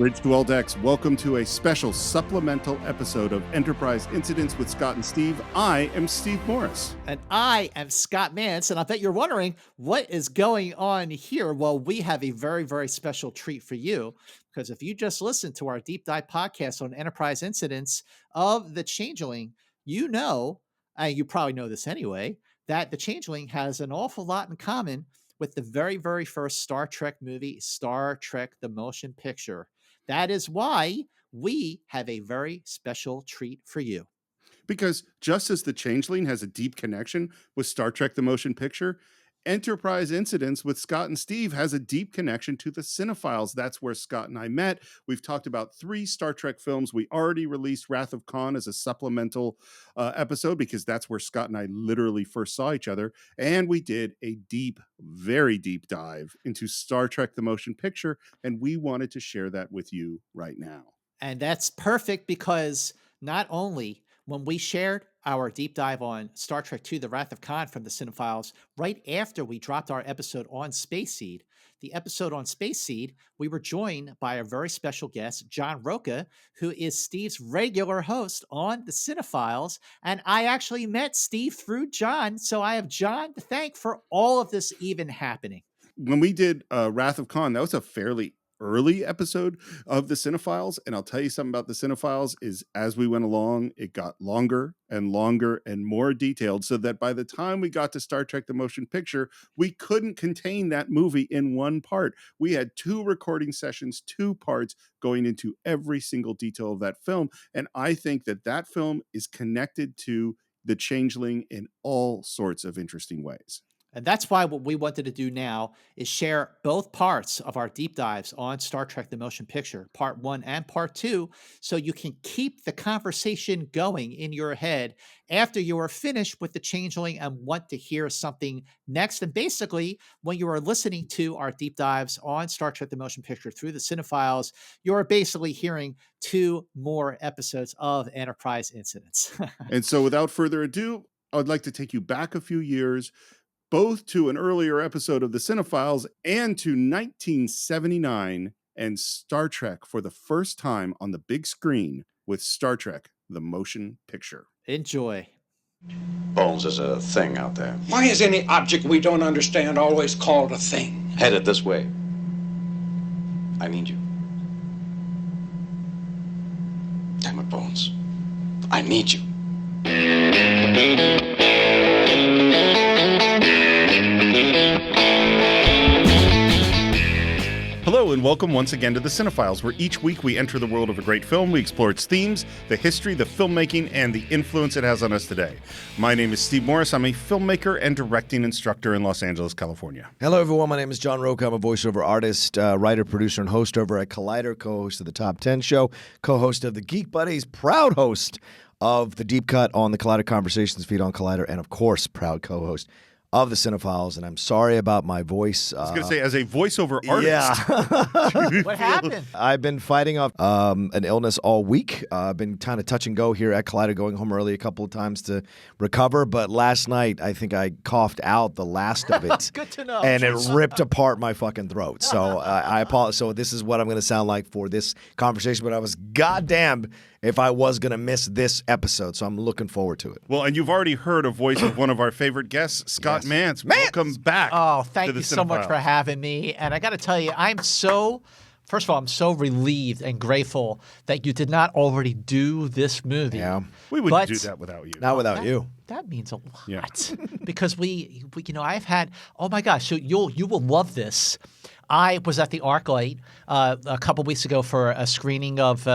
Bridge to all decks. Welcome to a special supplemental episode of Enterprise Incidents with Scott and Steve. I am Steve Morris. And I am Scott Mantz. And I bet you're wondering what is going on here. Well, we have a very, very special treat for you, because if you just listened to our deep dive podcast on Enterprise Incidents of the Changeling, you know, you probably know this anyway, that the Changeling has an awful lot in common with the very, very first Star Trek movie, Star Trek the Motion Picture. That is why we have a very special treat for you. Because just as the Changeling has a deep connection with Star Trek the Motion Picture, Enterprise Incidents with Scott and Steve has a deep connection to the Cine-Files. That's where Scott and I met. We've talked about 3 Star Trek films. We already released Wrath of Khan as a supplemental episode because that's where Scott and I literally first saw each other. And we did a deep, very deep dive into Star Trek the Motion Picture, and we wanted to share that with you right now. And that's perfect because not only when we shared our deep dive on Star Trek II, The Wrath of Khan from the Cine-Files, right after we dropped our episode on Space Seed, the episode on Space Seed, we were joined by a very special guest, John Rocha, who is Steve's regular host on the Cine-Files. And I actually met Steve through John. So I have John to thank for all of this even happening. When we did Wrath of Khan, that was a fairly early episode of the Cine-Files, and I'll tell you something about the Cine-Files is as we went along, it got longer and longer and more detailed, so that by the time we got to Star Trek the Motion Picture, we couldn't contain that movie in one part. We had 2 recording sessions, 2 parts going into every single detail of that film, and I think that that film is connected to the Changeling in all sorts of interesting ways. And that's why what we wanted to do now is share both parts of our deep dives on Star Trek the Motion Picture, part 1 and part 2, so you can keep the conversation going in your head after you are finished with the Changeling and want to hear something next. And basically, when you are listening to our deep dives on Star Trek the Motion Picture through the Cine-Files, you're basically hearing 2 more episodes of Enterprise Incidents. And so without further ado, I would like to take you back a few years, both to an earlier episode of the Cine-Files and to 1979 and Star Trek for the first time on the big screen with Star Trek the Motion Picture. Enjoy. Bones is a thing out there. Why is any object we don't understand always called a thing? Headed this way. I need you. Damn it, Bones. I need you. Hello and welcome once again to the Cine-Files, where each week we enter the world of a great film. We explore its themes, the history, the filmmaking, and the influence it has on us today. My name is Steve Morris. I'm a filmmaker and directing instructor in Los Angeles, California. Hello, everyone. My name is John Rocha. I'm a voiceover artist, writer, producer, and host over at Collider, co-host of the Top 10 Show, co-host of the Geek Buddies, proud host of the Deep Cut on the Collider Conversations feed on Collider, and of course, proud co-host of the Cine-Files. And I'm sorry about my voice. I was going to say, as a voiceover artist. Yeah. What happened? I've been fighting off an illness all week. I've been kind of touch and go here at Collider, going home early a couple of times to recover. But last night, I think I coughed out the last of it. Good to know. And it ripped apart my fucking throat. So I apologize. So this is what I'm going to sound like for this conversation. But I was goddamn if I was going to miss this episode. So I'm looking forward to it. Well, and you've already heard a voice of one of our favorite guests, Scott Mantz. Welcome back. Oh, thank you so much for having me. And I got to tell you, first of all, I'm so relieved and grateful that you did not already do this movie. Yeah. We wouldn't do that without you. Not without you. That means a lot. Yeah. Because we I've had, oh my gosh, so you will love this. I was at the ArcLight a couple weeks ago for a screening of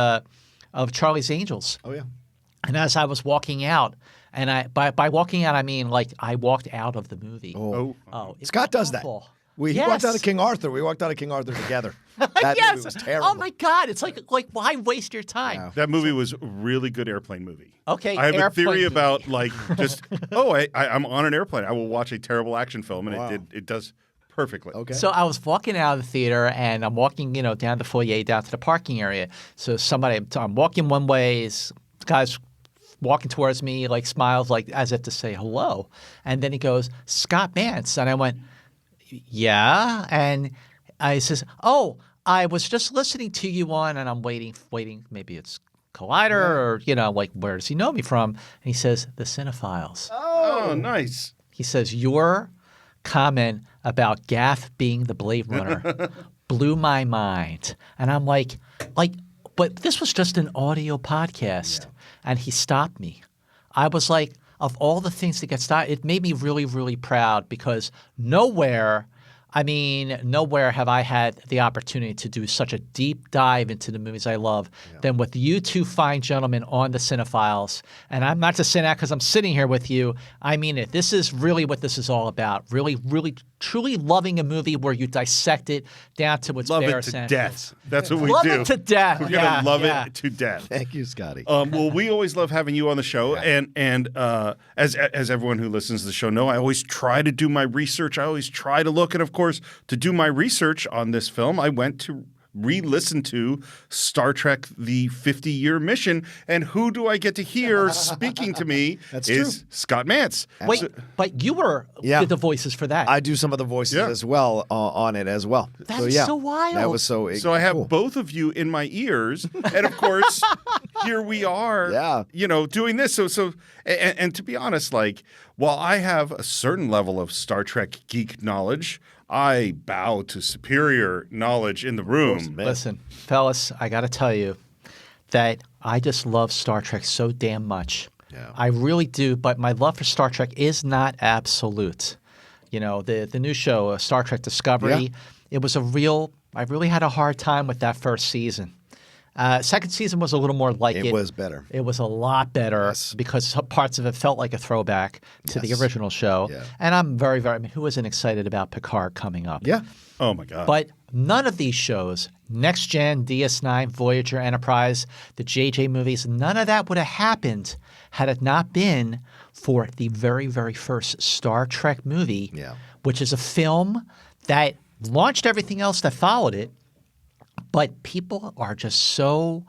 Charlie's Angels. Oh, yeah. And as I was walking out, and by walking out, I mean like I walked out of the movie. Oh. Scott does that. He walked out of King Arthur. We walked out of King Arthur together. That movie was terrible. Oh my God! It's like why waste your time? Yeah. That movie was a really good airplane movie. Okay, I have a theory movie. about I'm on an airplane. I will watch a terrible action film, and it does perfectly. Okay. So I was walking out of the theater, and I'm walking, down the foyer, down to the parking area. So I'm walking one way, this guy's walking towards me, like smiles, like as if to say hello, and then he goes, "Scott Mantz," and I went, "Yeah," and I says, "Oh, I was just listening to you on, and I'm waiting. Maybe it's Collider or, like, where does he know me from? And he says, the Cine-Files. Oh, nice. He says, your comment about Gaff being the Blade Runner blew my mind. And I'm like, but this was just an audio podcast. Yeah. And he stopped me. I was like, of all the things that get stopped, it made me really, really proud because nowhere have I had the opportunity to do such a deep dive into the movies I love than with you two fine gentlemen on the Cine-Files. And I'm not just saying that because I'm sitting here with you. I mean it. This is really what this is all about. Really, really, truly loving a movie where you dissect it down to its bare essentials. Love it to death. That's what we love do. Love it to death. We're going to love it to death. Thank you, Scotty. Well, we always love having you on the show. Yeah. And as everyone who listens to the show know, I always try to do my research. I always try to look. And of course, to do my research on this film, I went to re-listen to Star Trek The 50-Year Mission. And who do I get to hear speaking to me is Scott Mantz. Wait, but you were did the voices for that. I do some of the voices as well on it as well. That's so wild. That was so I have both of you in my ears. And of course, here we are, doing this. So and to be honest, like, while I have a certain level of Star Trek geek knowledge, I bow to superior knowledge in the room. Listen, fellas, I got to tell you that I just love Star Trek so damn much. Yeah. I really do, but my love for Star Trek is not absolute. The new show, Star Trek Discovery, it was I really had a hard time with that first season. Second season was a little more like it. It was better. It was a lot better because parts of it felt like a throwback to the original show. Yeah. And I'm very, very – who isn't excited about Picard coming up? Yeah. Oh, my God. But none of these shows – Next Gen, DS9, Voyager, Enterprise, the JJ movies – none of that would have happened had it not been for the very, very first Star Trek movie, which is a film that launched everything else that followed it. But people are just so,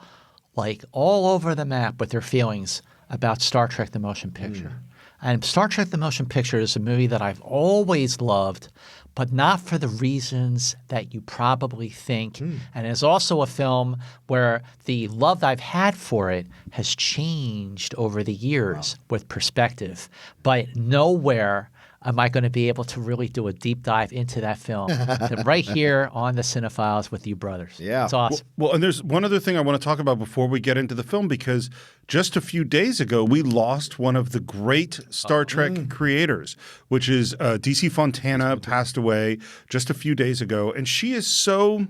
like, all over the map with their feelings about Star Trek the Motion Picture. And Star Trek the Motion Picture is a movie that I've always loved, but not for the reasons that you probably think. And it's also a film where the love I've had for it has changed over the years with perspective. But nowhere am I going to be able to really do a deep dive into that film than right here on the Cine-Files with you brothers. Yeah. It's awesome. Well, and there's one other thing I want to talk about before we get into the film, because just a few days ago, we lost one of the great Star Trek creators, which is Dorothy Fontana, passed away just a few days ago. And she is so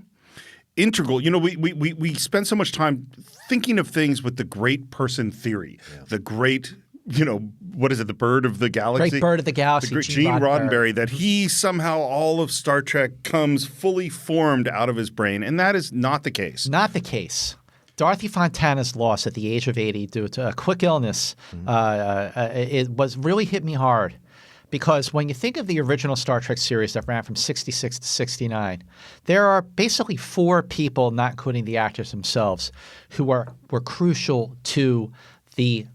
integral. We spend so much time thinking of things with the great person theory, the great – what is it? The bird of the galaxy? Great bird of the galaxy. The great Gene Roddenberry, that he somehow all of Star Trek comes fully formed out of his brain. And that is not the case. Not the case. Dorothy Fontana's loss at the age of 80 due to a quick illness, it really hit me hard. Because when you think of the original Star Trek series that ran from 66 to 69, there are basically 4 people, not including the actors themselves, who were crucial to the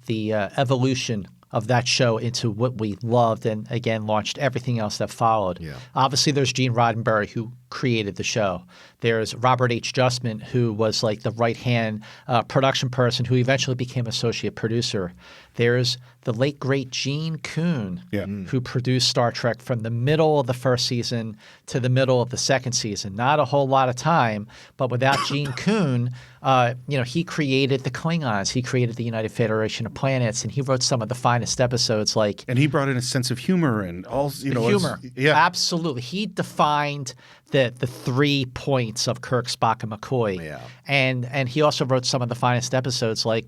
evolution of that show into what we loved and, again, launched everything else that followed. Yeah. Obviously, there's Gene Roddenberry, who created the show. There's Robert H. Justman, who was like the right-hand production person who eventually became associate producer. There's the late, great Gene Kuhn, who produced Star Trek from the middle of the first season to the middle of the second season. Not a whole lot of time, but without Gene Kuhn, he created the Klingons. He created the United Federation of Planets, and he wrote some of the finest episodes. And he brought in a sense of humor and all, humor. Absolutely. He defined the 3 points of Kirk, Spock, and McCoy. Yeah. And he also wrote some of the finest episodes like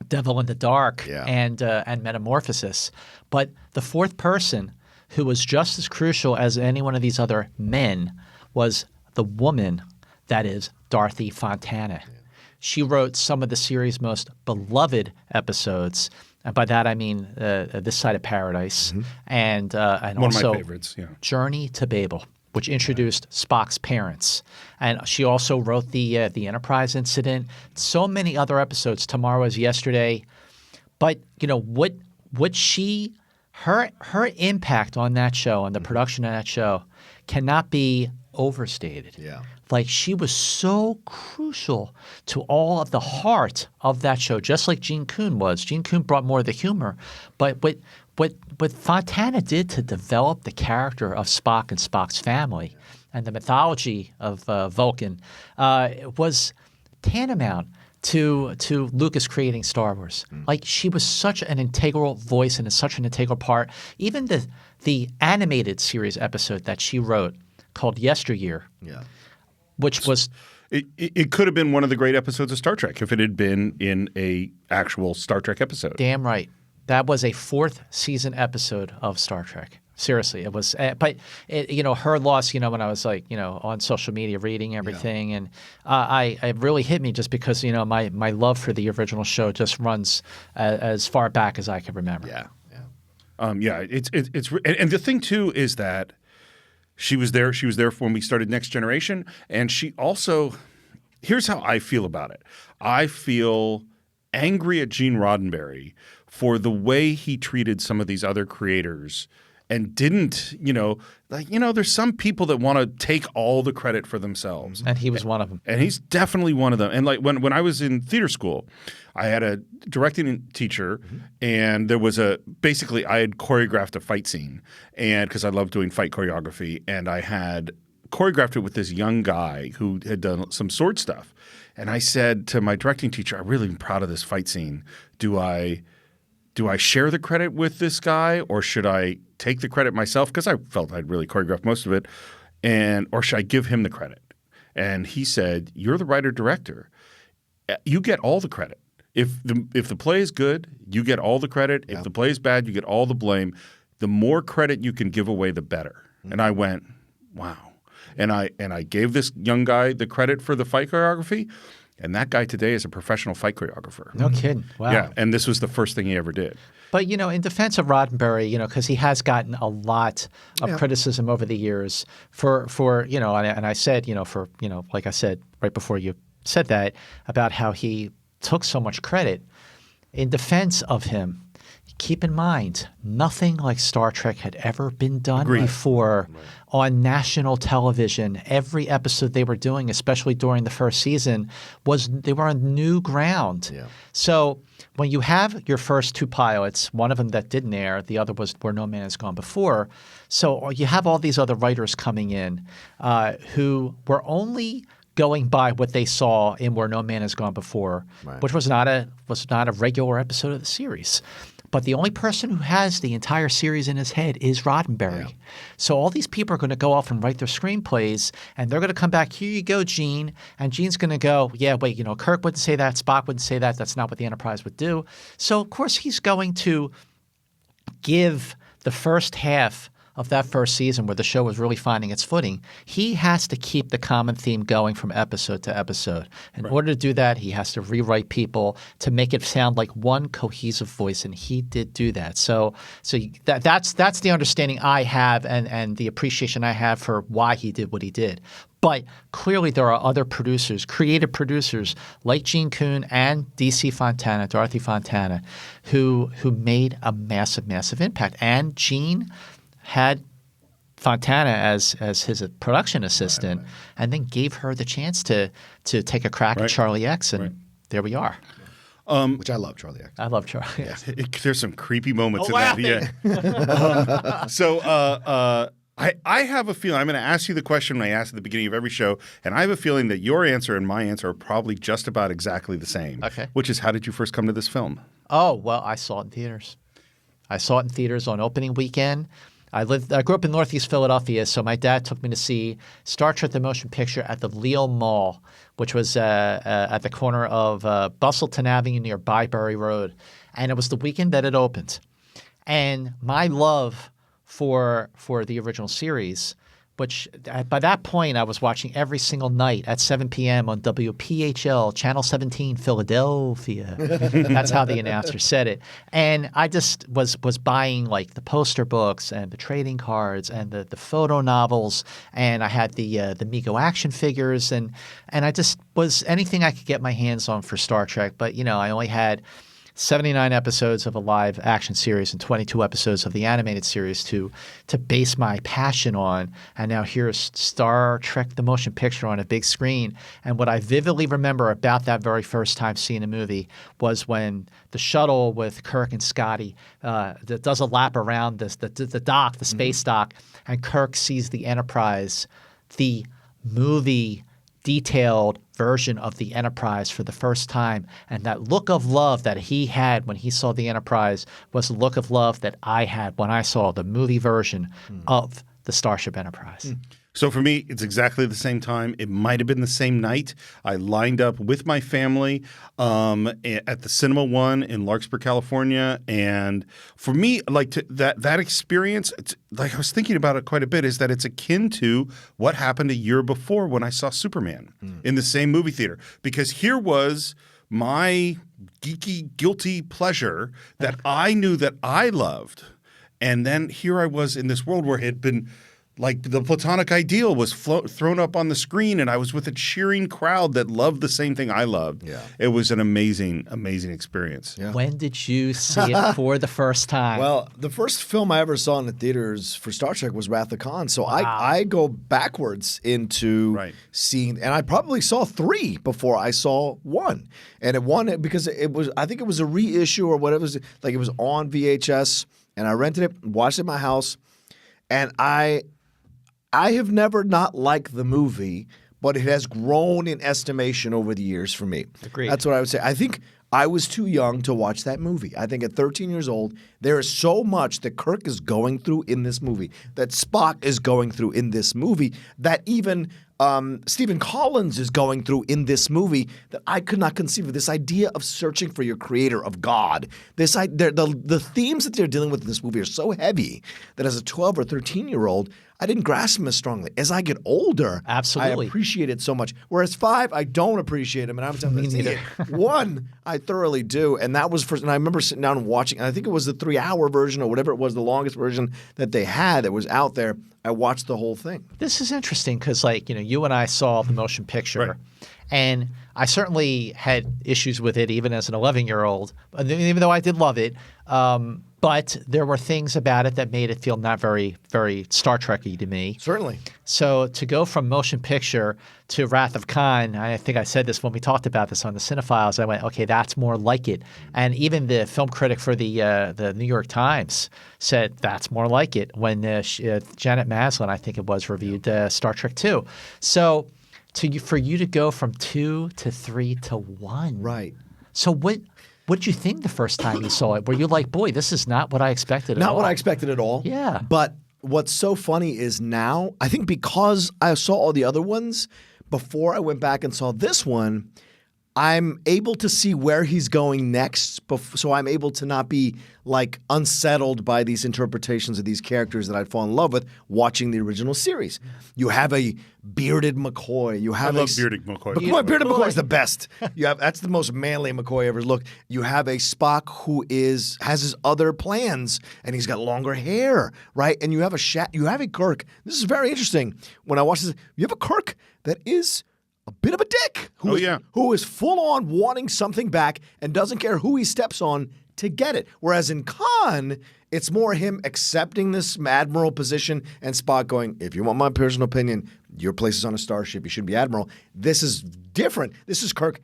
Devil in the Dark and Metamorphosis. But the fourth person, who was just as crucial as any one of these other men, was the woman that is Dorothy Fontana. Yeah. She wrote some of the series' most beloved episodes. And by that I mean This Side of Paradise and one also of my favorites, Journey to Babel, which introduced Spock's parents. And she also wrote the Enterprise incident, so many other episodes. Tomorrow is Yesterday. But, her impact on that show, on the production of that show, cannot be overstated. Yeah. Like she was so crucial to all of the heart of that show, just like Gene Coon was. Gene Coon brought more of the humor, but what Fontana did to develop the character of Spock and Spock's family and the mythology of Vulcan was tantamount to Lucas creating Star Wars. Like she was such an integral voice and such an integral part. Even the animated series episode that she wrote called Yesteryear, which was it could have been one of the great episodes of Star Trek if it had been in a actual Star Trek episode. damn right. That was a 4th season episode of Star Trek. Seriously, it was. But her loss. When I was like, on social media reading everything, and it really hit me just because my love for the original show just runs as far back as I can remember. It's and the thing too is that she was there. She was there when we started Next Generation, and she also. Here's how I feel about it. I feel angry at Gene Roddenberry for the way he treated some of these other creators. And didn't, there's some people that want to take all the credit for themselves. And he was one of them. And he's definitely one of them. And like when I was in theater school, I had a directing teacher, and there was basically I had choreographed a fight scene, and because I love doing fight choreography, and I had choreographed it with this young guy who had done some sword stuff. And I said to my directing teacher, I'm really proud of this fight scene. Do I share the credit with this guy, or should I take the credit myself? Because I felt I'd really choreographed most of it. Or should I give him the credit? And he said, you're the writer-director. You get all the credit. If the play is good, you get all the credit. If the play is bad, you get all the blame. The more credit you can give away, the better. And I went, wow. And I gave this young guy the credit for the fight choreography. And that guy today is a professional fight choreographer. No kidding. Wow. Yeah, and this was the first thing he ever did. But, in defense of Roddenberry, because he has gotten a lot of criticism over the years for and I said, like I said right before you said that, about how he took so much credit. In defense of him, keep in mind, nothing like Star Trek had ever been done before on national television. Every episode they were doing, especially during the first season, they were on new ground. Yeah. So when you have your first 2 pilots, one of them that didn't air, the other was Where No Man Has Gone Before. So you have all these other writers coming in who were only going by what they saw in Where No Man Has Gone Before, which was not a regular episode of the series. But the only person who has the entire series in his head is Roddenberry. Yeah. So all these people are going to go off and write their screenplays, and they're going to come back, here you go, Gene. And Gene's going to go, yeah, wait, Kirk wouldn't say that, Spock wouldn't say that. That's not what the Enterprise would do. So, of course, he's going to give the first half of that first season where the show was really finding its footing, he has to keep the common theme going from episode to episode. In order to do that, he has to rewrite people to make it sound like one cohesive voice, and he did do that. So that's the understanding I have and the appreciation I have for why he did what he did. But clearly there are other producers, creative producers like Gene Coon and Dorothy Fontana, who made a massive, massive impact. And Gene had Fontana as his production assistant, and then gave her the chance to take a crack at Charlie X, and there we are. Which I love Charlie X. I love Charlie X. There's some creepy moments in that. Yeah. So I have a feeling, I'm going to ask you the question I asked at the beginning of every show, and I have a feeling that your answer and my answer are probably just about exactly the same. Okay. Which is, how did you first come to this film? Oh, well, I saw it in theaters. I saw it in theaters on opening weekend. I grew up in Northeast Philadelphia, so my dad took me to see Star Trek the Motion Picture at the Leo Mall, which was at the corner of Bustleton Avenue near Byberry Road. And it was the weekend that it opened. And my love for the original series, which by that point I was watching every single night at 7 p.m. on WPHL, Channel 17, Philadelphia. That's how the announcer said it. And I just was buying like the poster books and the trading cards and the photo novels, and I had the Mego action figures, and I just was anything I could get my hands on for Star Trek. But I only had 79 episodes of a live action series and 22 episodes of the animated series to base my passion on. And now here's Star Trek the Motion Picture on a big screen. And what I vividly remember about that very first time seeing a movie was when the shuttle with Kirk and Scotty that does a lap around the dock, the space dock, and Kirk sees the Enterprise, the movie detailed version of the Enterprise for the first time. And that look of love that he had when he saw the Enterprise was the look of love that I had when I saw the movie version of the Starship Enterprise. So for me, it's exactly the same time. It might have been the same night. I lined up with my family at the Cinema One in Larkspur, California. And for me, like that experience, like I was thinking about it quite a bit, is that it's akin to what happened a year before when I saw Superman in the same movie theater. Because here was my geeky, guilty pleasure that I knew that I loved. And then here I was in this world where it had been like the platonic ideal was thrown up on the screen, and I was with a cheering crowd that loved the same thing I loved. Yeah. It was an amazing, amazing experience. Yeah. When did you see it for the first time? Well, the first film I ever saw in the theaters for Star Trek was Wrath of Khan. So I go backwards into seeing, and I probably saw 3 before I saw 1. And it won because it was, I think it was a reissue or whatever. Like it was on VHS, and I rented it, watched it in my house, and I have never not liked the movie, but it has grown in estimation over the years for me. Agreed. That's what I would say. I think I was too young to watch that movie. I think at 13 years old, there is so much that Kirk is going through in this movie, that Spock is going through in this movie, that even Stephen Collins is going through in this movie, that I could not conceive of. This idea of searching for your creator, of God. The themes that they're dealing with in this movie are so heavy that as a 12 or 13-year-old, I didn't grasp them as strongly. As I get older, Absolutely. I appreciate it so much. Whereas 5, I don't appreciate them, and I'm telling you, 1, I thoroughly do. And that was first. And I remember sitting down and watching. And I think it was the 3-hour version or whatever it was, the longest version that they had that was out there. I watched the whole thing. This is interesting because, like, you and I saw the motion picture, and I certainly had issues with it even as an 11-year-old, even though I did love it. But there were things about it that made it feel not very, very Star Trek-y to me. Certainly. So to go from motion picture to Wrath of Khan, I think I said this when we talked about this on the Cine-Files, I went, okay, that's more like it. And even the film critic for the New York Times said that's more like it when Janet Maslin, I think it was, reviewed Star Trek II. So for you to go from 2 to 3 to 1. Right. So what did you think the first time you saw it? Were you like, boy, this is not what I expected at all? Not what I expected at all. Yeah. But what's so funny is now, I think because I saw all the other ones, before I went back and saw this one, I'm able to see where he's going next, so I'm able to not be like unsettled by these interpretations of these characters that I'd fall in love with watching the original series. You have a bearded McCoy. I love bearded McCoy. Bearded McCoy is the best. That's the most manly McCoy ever looked. You have a Spock who has his other plans, and he's got longer hair, right? And you have a Kirk. This is very interesting. When I watch this, you have a Kirk that is a bit of a dick. Who is full on wanting something back and doesn't care who he steps on to get it. Whereas in Khan, it's more him accepting this admiral position and Spock going, if you want my personal opinion, your place is on a starship. You should be admiral. This is different. This is Kirk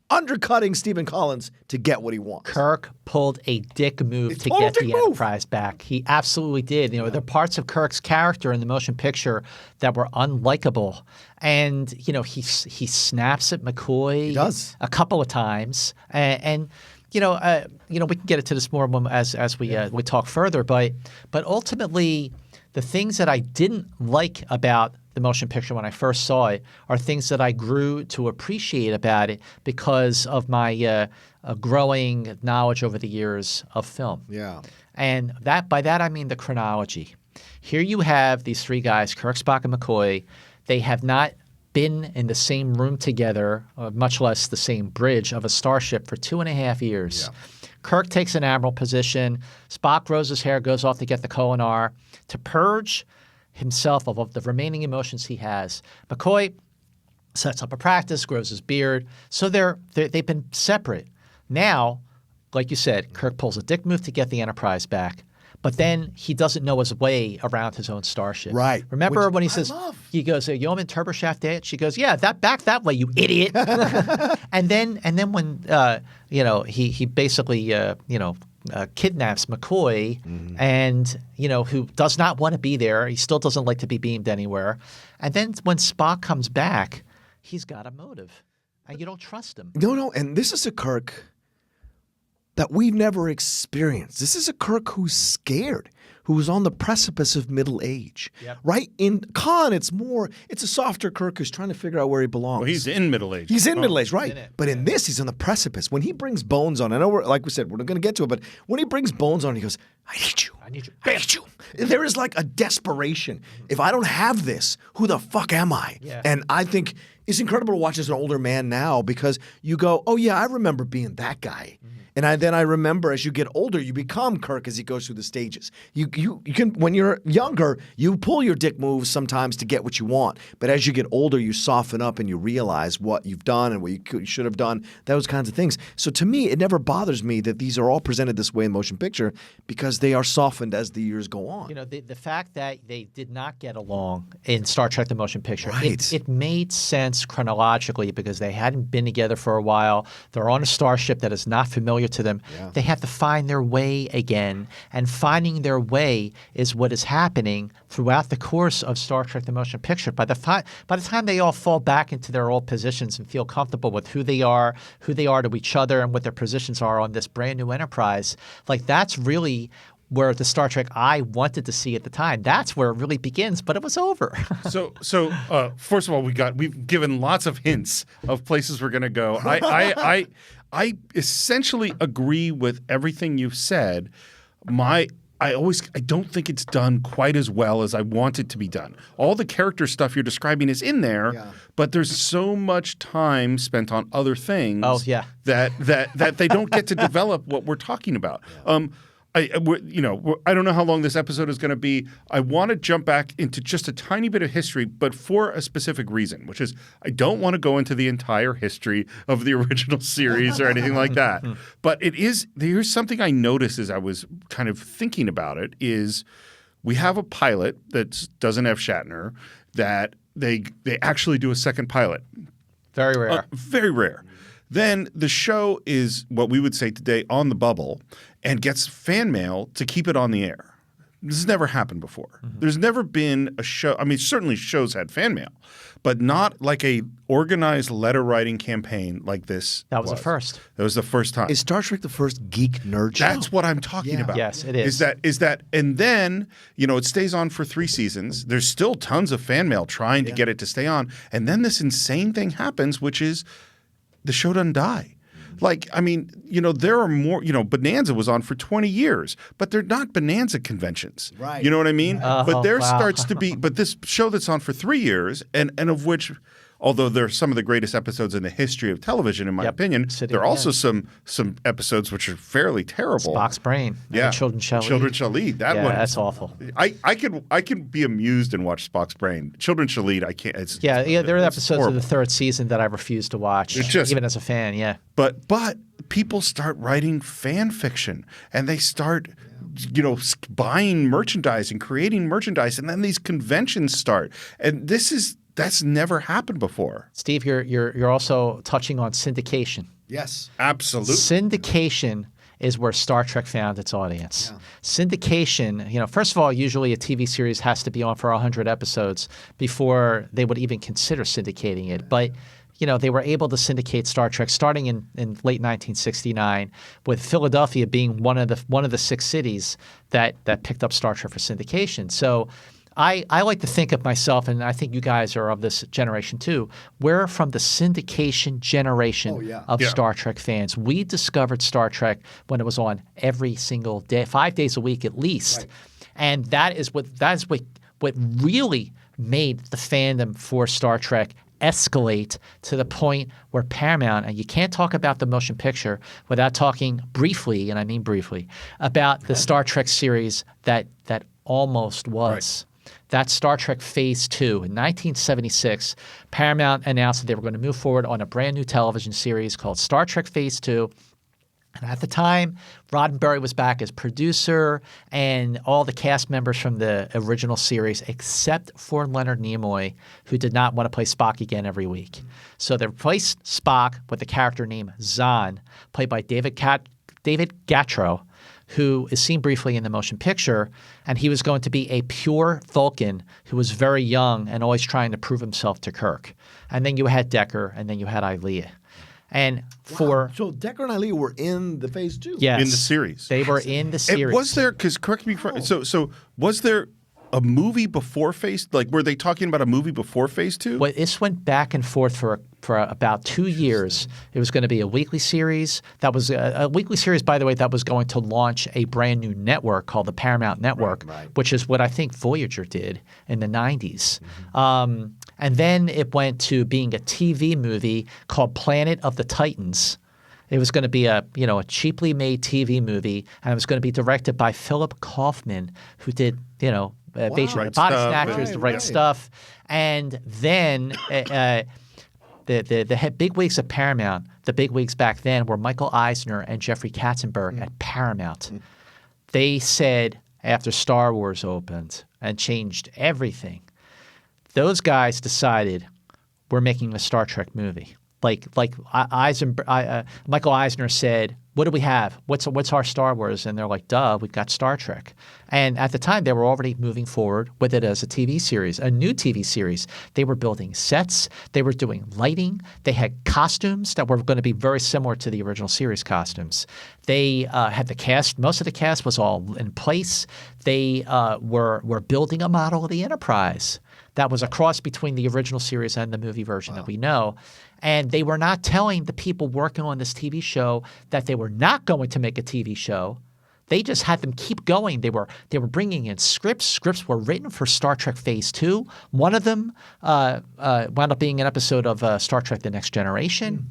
undercutting Stephen Collins to get what he wants. Kirk pulled a dick move to get the Enterprise back. He absolutely did. There are parts of Kirk's character in the motion picture that were unlikable. And, he snaps at McCoy. He does. A couple of times. And we can get into this more as we talk further. But ultimately, the things that I didn't like about the motion picture when I first saw it are things that I grew to appreciate about it because of my growing knowledge over the years of film. Yeah. And by that I mean the chronology. Here you have these 3 guys, Kirk, Spock, and McCoy. They have not been in the same room together, much less the same bridge of a starship for 2.5 years. Yeah. Kirk takes an admiral position. Spock grows his hair, goes off to get the Koh-Nar to purge himself of the remaining emotions he has. McCoy sets up a practice, grows his beard. So they've been separate. Now, like you said, Kirk pulls a dick move to get the Enterprise back. But then he doesn't know his way around his own starship. Right. Remember when he says, he goes, Yeoman Turboshaft it? She goes, yeah, that way, you idiot. and then when he basically kidnaps McCoy, and who does not want to be there. He still doesn't like to be beamed anywhere. And then when Spock comes back, he's got a motive, and you don't trust him. No, and this is a Kirk that we've never experienced. This is a Kirk who's scared, who's on the precipice of middle age. Yep. Right? In Khan, it's a softer Kirk who's trying to figure out where he belongs. Well, he's in middle age. He's in middle age, right? But in Yeah. this, he's on the precipice. When he brings Bones on, I know, like we said, we're not going to get to it, but when he brings Bones on, he goes, I need you. I need you. I need you. There is like a desperation. If I don't have this, who the fuck am I? Yeah. And I think it's incredible to watch as an older man now because you go, oh yeah, I remember being that guy. And then I remember as you get older, you become Kirk as he goes through the stages. You can, when you're younger, you pull your dick moves sometimes to get what you want. But as you get older, you soften up and you realize what you've done and what you should have done, those kinds of things. So to me, it never bothers me that these are all presented this way in motion picture because they are softened as the years go on. The fact that they did not get along in Star Trek: The Motion Picture, Right. it made sense chronologically because they hadn't been together for a while. They're on a starship that is not familiar to them. Yeah. They have to find their way again, and finding their way is what is happening throughout the course of Star Trek: The Motion Picture. By the time they all fall back into their old positions and feel comfortable with who they are to each other, and what their positions are on this brand new Enterprise, like that's really where the Star Trek I wanted to see at the time. That's where it really begins, but it was over. So first of all, we've given lots of hints of places we're going to go. I essentially agree with everything you've said. I don't think it's done quite as well as I want it to be done. All the character stuff you're describing is in there, but there's so much time spent on other things that they don't get to develop what we're talking about. I don't know how long this episode is going to be. I want to jump back into just a tiny bit of history, but for a specific reason, which is I don't want to go into the entire history of the original series or anything like that. But here's something I noticed as I was kind of thinking about it is we have a pilot that doesn't have Shatner that they actually do a second pilot. Very rare. Very rare. Then the show is what we would say today on the bubble and gets fan mail to keep it on the air. This has never happened before. There's never been a show. I mean, certainly shows had fan mail, but not like a organized letter writing campaign like this. That was the first. That was the first time. Is Star Trek the first geek nerd show? That's what I'm talking about. Yes, it is. Is that and then, it stays on for 3 seasons. There's still tons of fan mail trying to get it to stay on. And then this insane thing happens, which is the show doesn't die. Like, I mean, there are more, Bonanza was on for 20 years, but they're not Bonanza conventions. Right. You know what I mean? But there wow. starts to be, but this show that's on for 3 years and of which, although they're some of the greatest episodes in the history of television, in my opinion, there are also some episodes which are fairly terrible. Spock's Brain. Yeah. Children Shall Lead. Children Shall Lead. That one. That's awful. I can be amused and watch Spock's Brain. Children Shall Lead. I can't. There are it's episodes horrible. of the 3rd season that I refuse to watch, even as a fan. Yeah. But people start writing fan fiction and they start buying merchandise and creating merchandise, and then these conventions start. And that's never happened before. Steve, you're also touching on syndication. Yes. Absolutely. Syndication is where Star Trek found its audience. Yeah. Syndication, first of all, usually a TV series has to be on for 100 episodes before they would even consider syndicating it. But they were able to syndicate Star Trek starting in late 1969, with Philadelphia being one of the 6 cities that picked up Star Trek for syndication. So I like to think of myself, and I think you guys are of this generation too, we're from the syndication generation of Star Trek fans. We discovered Star Trek when it was on every single day, 5 days a week at least. Right. And that is what really made the fandom for Star Trek escalate to the point where Paramount, and you can't talk about the motion picture without talking briefly, and I mean briefly, about the Star Trek series that almost was. Right. That's Star Trek Phase 2. In 1976, Paramount announced that they were going to move forward on a brand new television series called Star Trek Phase 2. And at the time, Roddenberry was back as producer, and all the cast members from the original series, except for Leonard Nimoy, who did not want to play Spock again every week. So they replaced Spock with a character named Zahn, played by David Gatro, who is seen briefly in the motion picture, and he was going to be a pure Vulcan who was very young and always trying to prove himself to Kirk. And then you had Decker, and then you had Ilea. And So Decker and Ilea were in the phase 2? Yes. In the series. They were in the series. Was there, because correct me if so was there a movie before phase, like were they talking about a movie before phase 2? Well, this went back and forth for about 2 years. It was going to be a weekly series. That was a weekly series, by the way, that was going to launch a brand new network called the Paramount Network, which is what I think Voyager did in the 90s. And then it went to being a TV movie called Planet of the Titans. It was going to be a cheaply made TV movie, and it was going to be directed by Philip Kaufman, who did basically Right Body Stuff. Snatchers, The Right Stuff, and then the bigwigs of Paramount. The bigwigs back then were Michael Eisner and Jeffrey Katzenberg at Paramount. They said after Star Wars opened and changed everything, those guys decided we're making a Star Trek movie. Michael Eisner said, "What do we have? What's our Star Wars?" And they're like, "Duh, we've got Star Trek." And at the time, they were already moving forward with it as a TV series, a new TV series. They were building sets. They were doing lighting. They had costumes that were going to be very similar to the original series costumes. They had the cast. Most of the cast was all in place. They were building a model of the Enterprise that was a cross between the original series and the movie version that we know. And they were not telling the people working on this TV show that they were not going to make a TV show. They just had them keep going. They were bringing in scripts. Scripts were written for Star Trek Phase 2. One of them wound up being an episode of Star Trek The Next Generation.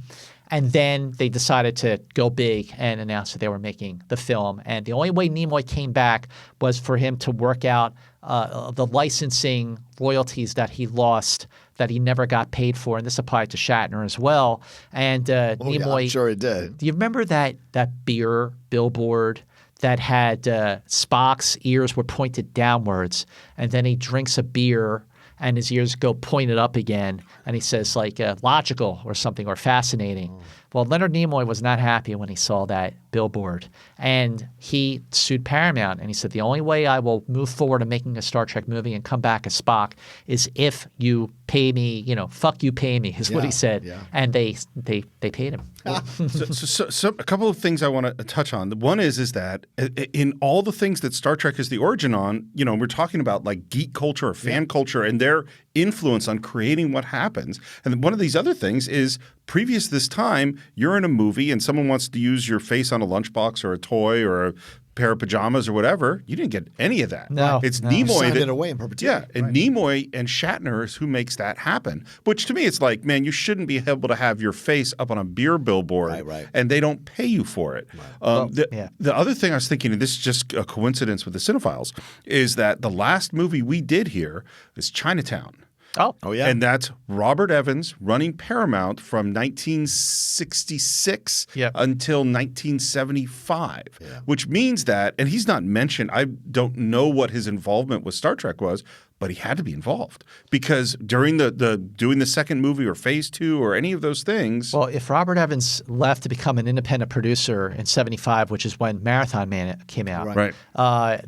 And then they decided to go big and announce that they were making the film. And the only way Nimoy came back was for him to work out the licensing royalties that he lost that he never got paid for. And this applied to Shatner as well. And Nimoy, yeah, I'm sure it did. Do you remember that beer billboard that had Spock's ears were pointed downwards, and then he drinks a beer and his ears go pointed up again, and he says logical or something, or fascinating. Well, Leonard Nimoy was not happy when he saw that billboard, and he sued Paramount, and he said, the only way I will move forward in making a Star Trek movie and come back as Spock is if you pay me, fuck you, pay me, is what he said. Yeah. And they paid him. So a couple of things I want to touch on. One is that in all the things that Star Trek is the origin on, we're talking about like geek culture or fan culture and their influence on creating what happens. And one of these other things is previous this time, you're in a movie and someone wants to use your face on a lunchbox or a toy or a pair of pajamas or whatever. You didn't get any of that. No. It's Nimoy signed that it away in perpetuity. Yeah, and Nimoy and Shatner is who makes that happen. Which to me, it's like, man, you shouldn't be able to have your face up on a beer billboard, and they don't pay you for it. The other thing I was thinking, and this is just a coincidence with the Cine-Files, is that the last movie we did here is Chinatown. Oh yeah. And that's Robert Evans running Paramount from 1966 until 1975, which means that, and he's not mentioned, I don't know what his involvement with Star Trek was, but he had to be involved because during the doing the second movie or phase 2 or any of those things. Well, if Robert Evans left to become an independent producer in 75, which is when Marathon Man came out,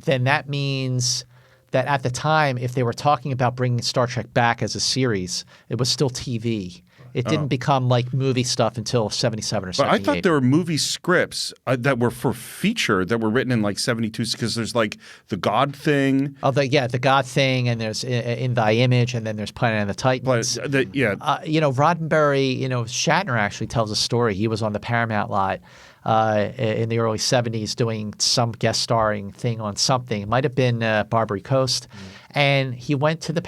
then that means that at the time, if they were talking about bringing Star Trek back as a series, it was still TV. It didn't become like movie stuff until 77 or 78. But I thought there were movie scripts that were for feature that were written in like 72 because there's like the God Thing. Oh, the God Thing, and there's In Thy Image, and then there's Planet of the Titans. Roddenberry, Shatner actually tells a story. He was on the Paramount lot in the early 70s doing some guest starring thing on something. It might have been Barbary Coast. And he went to the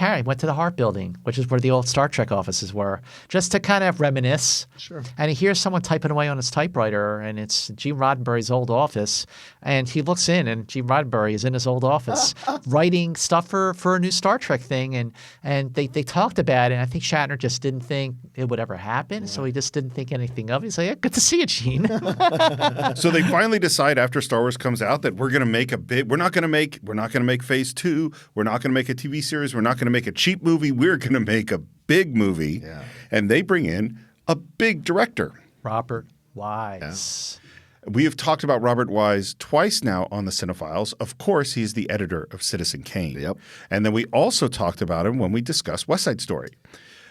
Hart Building, which is where the old Star Trek offices were, just to kind of reminisce. Sure. And he hears someone typing away on his typewriter, and it's Gene Roddenberry's old office. And he looks in, and Gene Roddenberry is in his old office writing stuff for a new Star Trek thing. And they talked about it, and I think Shatner just didn't think it would ever happen, so he just didn't think anything of it. He's like, good to see you, Gene. So they finally decide after Star Wars comes out that we're going to make we're not going to make Phase 2. We're not going to make a TV series. We're not going to make a cheap movie. We're going to make a big movie. Yeah. And they bring in a big director. Robert Wise. We have talked about Robert Wise twice now on the Cine-Files. Of course, he's the editor of Citizen Kane. Yep. And then we also talked about him when we discussed West Side Story.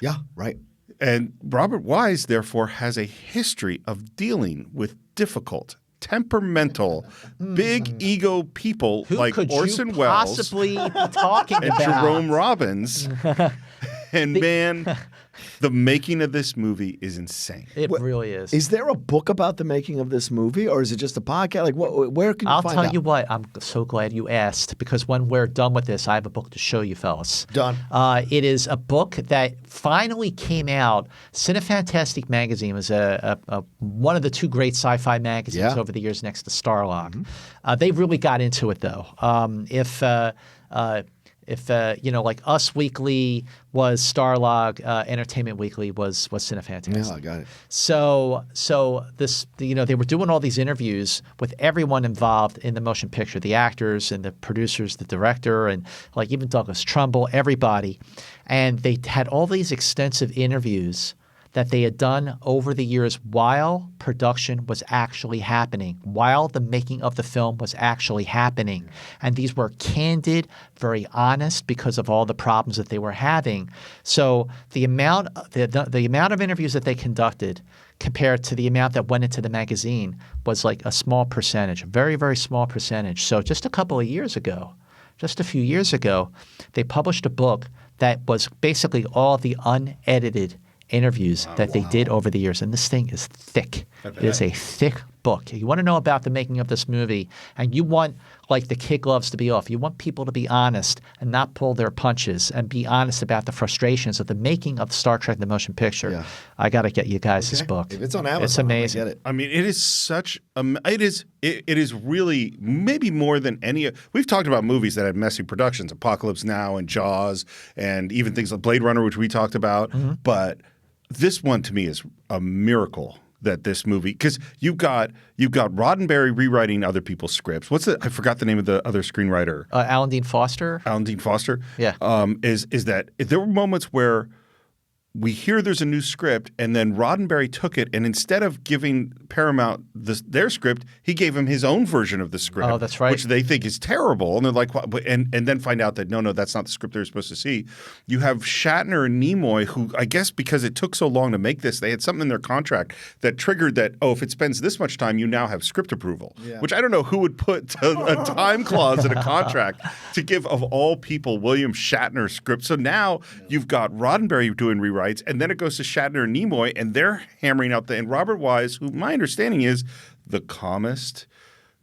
Yeah, right. And Robert Wise, therefore, has a history of dealing with difficult, temperamental, big ego people Who like could Orson you Welles possibly be talking and about? Jerome Robbins. And man, the making of this movie is insane. It really is. Is there a book about the making of this movie, or is it just a podcast? Like, where can you I'll find tell out? you what, I'm so glad you asked, because when we're done with this, I have a book to show you, fellas. Done. It is a book that finally came out. Cinefantastic magazine was one of the two great sci-fi magazines over the years next to Starlog. Mm-hmm. They really got into it, though. If like Us Weekly was Starlog, Entertainment Weekly was Cinefantastic. Yeah, I got it. So this, they were doing all these interviews with everyone involved in the motion picture, the actors and the producers, the director, and like even Douglas Trumbull, everybody. And they had all these extensive interviews that they had done over the years while production was actually happening, while the making of the film was actually happening. And these were candid, very honest, because of all the problems that they were having. So the amount of interviews that they conducted compared to the amount that went into the magazine was like a small percentage, a very, very small percentage. So just a few years ago, they published a book that was basically all the unedited interviews that they did over the years. And this thing is thick. It is a thick book. You want to know about the making of this movie, and you want like the kid gloves to be off. You want people to be honest and not pull their punches and be honest about the frustrations of the making of Star Trek the Motion Picture. Yeah. I got to get you guys this book. If it's on Amazon, it's amazing. I get it. I mean, it is such it is really maybe more than any. We've talked about movies that had messy productions, Apocalypse Now and Jaws, and even things like Blade Runner, which we talked about. But this one to me is a miracle that this movie, because you've got Roddenberry rewriting other people's scripts. I forgot the name of the other screenwriter. Alan Dean Foster. Yeah. Is that there were moments where we hear there's a new script, and then Roddenberry took it, and instead of giving Paramount their script, he gave him his own version of the script. Oh, that's right. Which they think is terrible, and they're like, what? And then find out that no, that's not the script they're supposed to see. You have Shatner and Nimoy, who I guess because it took so long to make this, they had something in their contract that triggered that. Oh, if it spends this much time, you now have script approval. Yeah. Which I don't know who would put a time clause in a contract to give, of all people, William Shatner script. So now you've got Roddenberry doing rewrites. And then it goes to Shatner and Nimoy, and they're hammering out and Robert Wise, who my understanding is the calmest,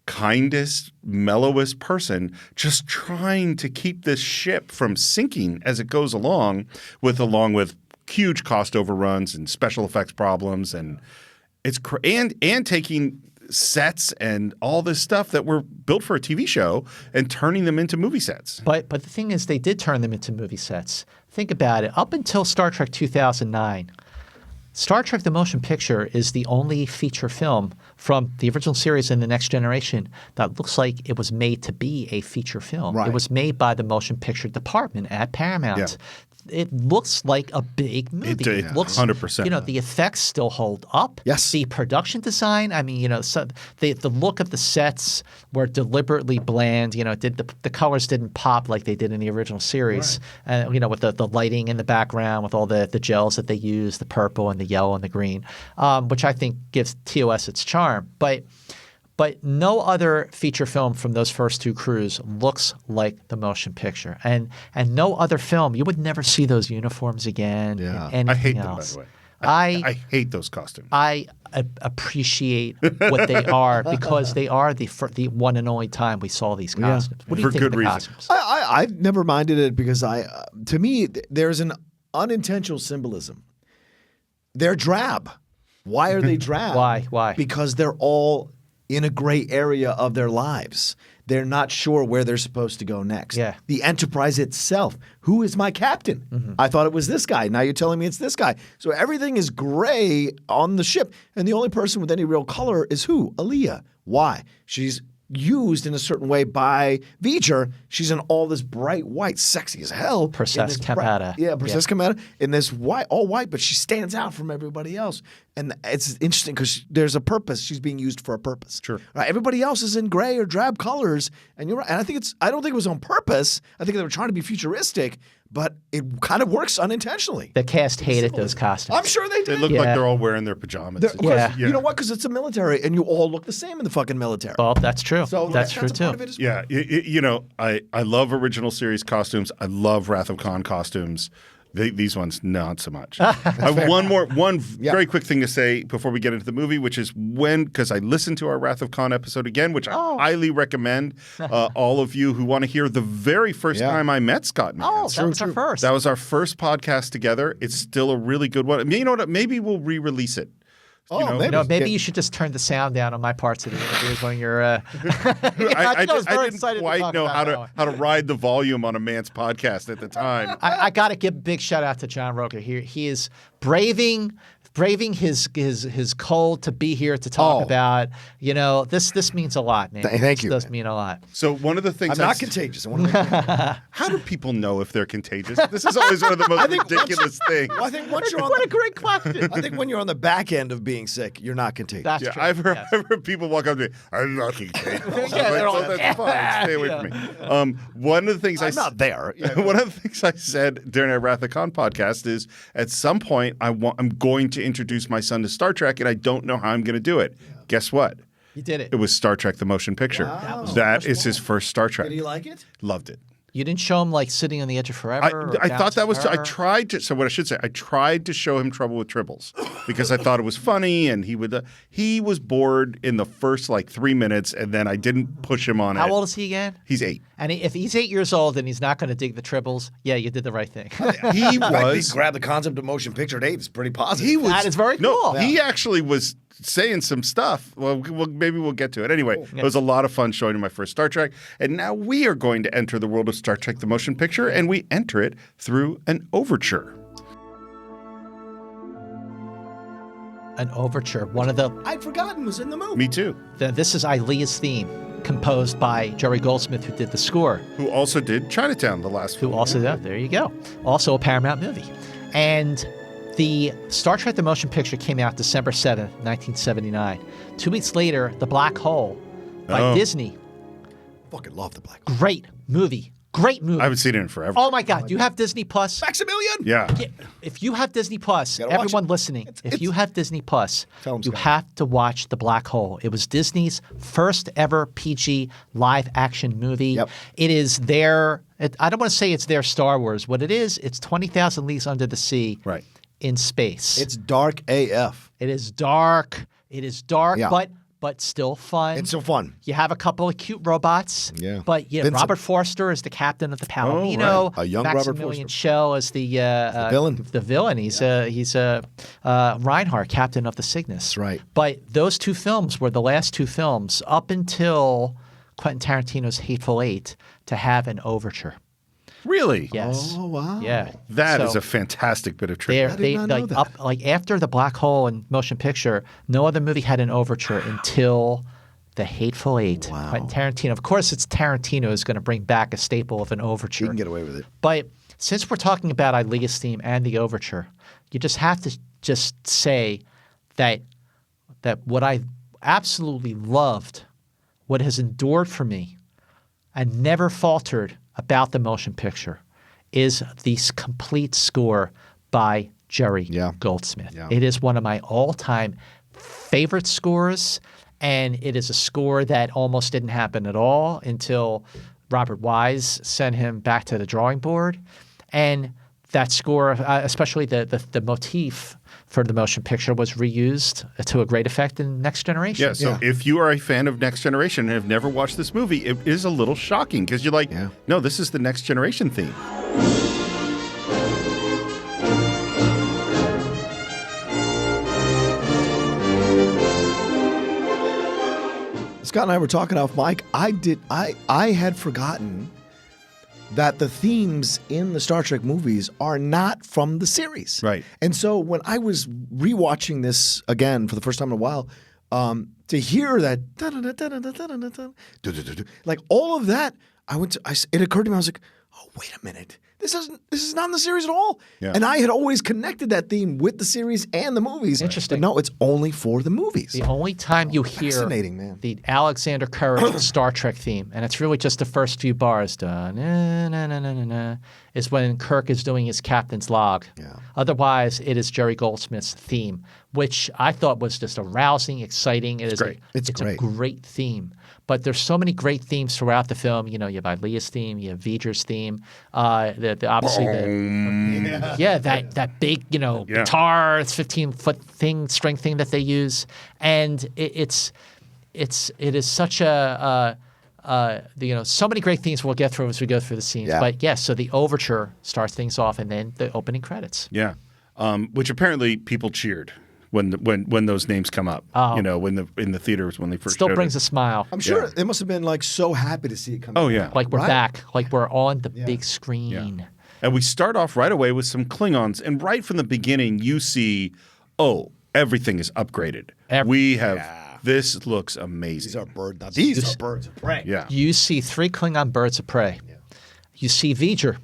kindest, mellowest person, just trying to keep this ship from sinking as it goes along with huge cost overruns and special effects problems, and it's and taking sets and all this stuff that were built for a TV show and turning them into movie sets. But the thing is, they did turn them into movie sets. Think about it. Up until Star Trek 2009, Star Trek the Motion Picture is the only feature film from the original series and The Next Generation that looks like it was made to be a feature film. Right. It was made by the motion picture department at Paramount. Yeah. It looks like a big movie. It looks 100%. The effects still hold up. Yes. The production design. I mean, the look of the sets were deliberately bland. The colors didn't pop like they did in the original series. Right. With the lighting in the background, with all the gels that they use, the purple and the yellow and the green, which I think gives TOS its charm. But no other feature film from those first two crews looks like the motion picture. And no other film, you would never see those uniforms again. Yeah. In I hate else. them, by the way. I hate those costumes. I appreciate what they are because they are the one and only time we saw these costumes. What do you think of the costumes? I've never minded it because to me, there's an unintentional symbolism. They're drab. Why are they drab? Why? Because they're all in a gray area of their lives. they're not sure where they're supposed to go next. Yeah. The Enterprise itself, who is my captain? I thought it was this guy. Now you're telling me it's this guy. So everything is gray on the ship, and the only person with any real color is who? Aaliyah. Why? She's used in a certain way by V'ger. She's in all this bright white, sexy as hell. Princess Camata. Princess Camata in this white, all white, but she stands out from everybody else. And it's interesting because there's a purpose. She's being used for a purpose. Sure. Everybody else is in gray or drab colors, and you're right. And I don't think it was on purpose. I think they were trying to be futuristic, but it kind of works unintentionally. The cast hated those costumes. I'm sure they They did. look Yeah. like they're all wearing their pajamas. Yeah. You know what? Because it's a military, and you all look the same in the fucking military. Well, that's true. So that's true a part too. of it as well. Yeah, you know, I love original series costumes. I love Wrath of Khan costumes. These ones, not so much. I have one very quick thing to say before we get into the movie, which is because I listened to our Wrath of Khan episode again, which I highly recommend all of you who want to hear the very first time I met Scott Mantz. Oh, that was our first. That was our first podcast together. It's still a really good one. You know what? Maybe we'll re-release it. Maybe you should just turn the sound down on my parts of the interviews when you're. I didn't excited to quite talk know about how to ride the volume on a Mantz podcast at the time. I got to give a big shout out to John Rocha. He is braving his cold to be here to talk about. You know, this means a lot, man. Thank you. This does mean a lot. So one of the things I'm not contagious. I want to make How do people know if they're contagious? This is always one of the most ridiculous things. I think once you're on What a great question. I think when you're on the back end of being sick, you're not contagious. That's Yeah, true. I've heard, Yes. I've heard people walk up to me. I'm not contagious. Yeah, they're all like, that's fine. Stay away from me. One of the things I'm not there. One of the things I said during our Wrath of Khan podcast is, at some point, I'm going to introduce my son to Star Trek, and I don't know how I'm going to do it. Guess what? You did it. It was Star Trek: The Motion Picture. That is his first Star Trek. Did he like it? Loved it. You didn't show him like sitting on the edge of forever. I thought that was. I tried to. So what I should say, I tried to show him Trouble with Tribbles because I thought it was funny, and he was bored in the first like 3 minutes, and then I didn't push him on it. How old is he again? He's 8. And if he's 8 years old and he's not going to dig the tribbles, yeah, you did the right thing. He Right, was. grab the concept of motion picture at 8. It's pretty positive. He was. That is very No, cool. he actually was saying some stuff. Well, maybe we'll get to it. Anyway, it was a lot of fun showing him my first Star Trek. And now we are going to enter the world of Star Trek: The Motion Picture, and we enter it through an overture. An overture. One of the I'd forgotten was in the movie. Me too. this is Ilea's theme, composed by Jerry Goldsmith, who did the score. Who also did Chinatown, the last Who film. also there you go. Also a Paramount movie. And the Star Trek: The Motion Picture came out December 7th, 1979. 2 weeks later, The Black Hole by Disney. Fucking love the black. Great movie. Great movie. I haven't seen it in forever. Oh my God. Do you have Disney Plus? Maximilian. Yeah. Yeah, if you have Disney Plus, Gotta watch everyone it. listening, if you have Disney Plus, Tell 'em, you Scott. have to watch The Black Hole. It was Disney's first ever PG live action movie. Yep. It is I don't want to say it's their Star Wars. What it is, it's 20,000 Leagues Under the Sea Right. in space. It's dark AF. It is dark. It is dark, Yeah. but still fun. It's so fun. You have a couple of cute robots. Yeah. But yeah, Vincent. Robert Forster is the captain of the Palomino. right. A young Robert Maximilian Forster. Schell is the villain. The villain. He's Reinhardt, captain of the Cygnus. That's right. But those two films were the last two films up until Quentin Tarantino's Hateful Eight to have an overture. Really? Yes. Oh, wow. Yeah. That is So- a fantastic bit of trivia. they not know that. like after the Black Hole and Motion Picture, no other movie had an overture until the Hateful Eight. Wow. Quentin Tarantino. Of course, it's Tarantino who's going to bring back a staple of an overture. You can get away with it. But since we're talking about Ilea's theme and the overture, you just have to just say that what I absolutely loved, what has endured for me, and never faltered about the motion picture is the complete score by Jerry Goldsmith. Yeah. It is one of my all-time favorite scores, and it is a score that almost didn't happen at all until Robert Wise sent him back to the drawing board. And that score, especially the motif for the motion picture, was reused to a great effect in Next Generation. Yeah, so if you are a fan of Next Generation and have never watched this movie, it is a little shocking because you're like, no, this is the Next Generation theme. Scott and I were talking off mic. I had forgotten that the themes in the Star Trek movies are not from the series. Right. And so when I was rewatching this again for the first time in a while, to hear that like all of that, it occurred to me, I was like, oh, wait a minute. This is not in the series at all. Yeah. And I had always connected that theme with the series and the movies. Interesting. But no, it's only for the movies. The only time you hear Fascinating, man. the Alexander Courage Star Trek theme, and it's really just the first few bars, na, na, na, na, na, na, is when Kirk is doing his captain's log. Yeah. Otherwise, it is Jerry Goldsmith's theme, which I thought was just arousing, exciting. It's great. It's a great theme. But there's so many great themes throughout the film. You know, you have Ilea's theme, you have V'ger's theme, obviously that big guitar, it's 15-foot string thing that they use, and it is such a so many great themes we'll get through as we go through the scenes. Yeah. But yes, so the overture starts things off, and then the opening credits. Yeah. Which apparently people cheered when those names come up. Oh. You know, in the theaters when they first Still showed brings it. a smile. I'm sure they must have been like so happy to see it come. Oh yeah. Like we're Right. back. Like we're on the big screen. And we start off right away with some Klingons, and right from the beginning, you see, everything is upgraded. This looks amazing. These are birds. Now, these are birds of prey. Yeah. You see 3 Klingon birds of prey. Yeah. You see V'ger.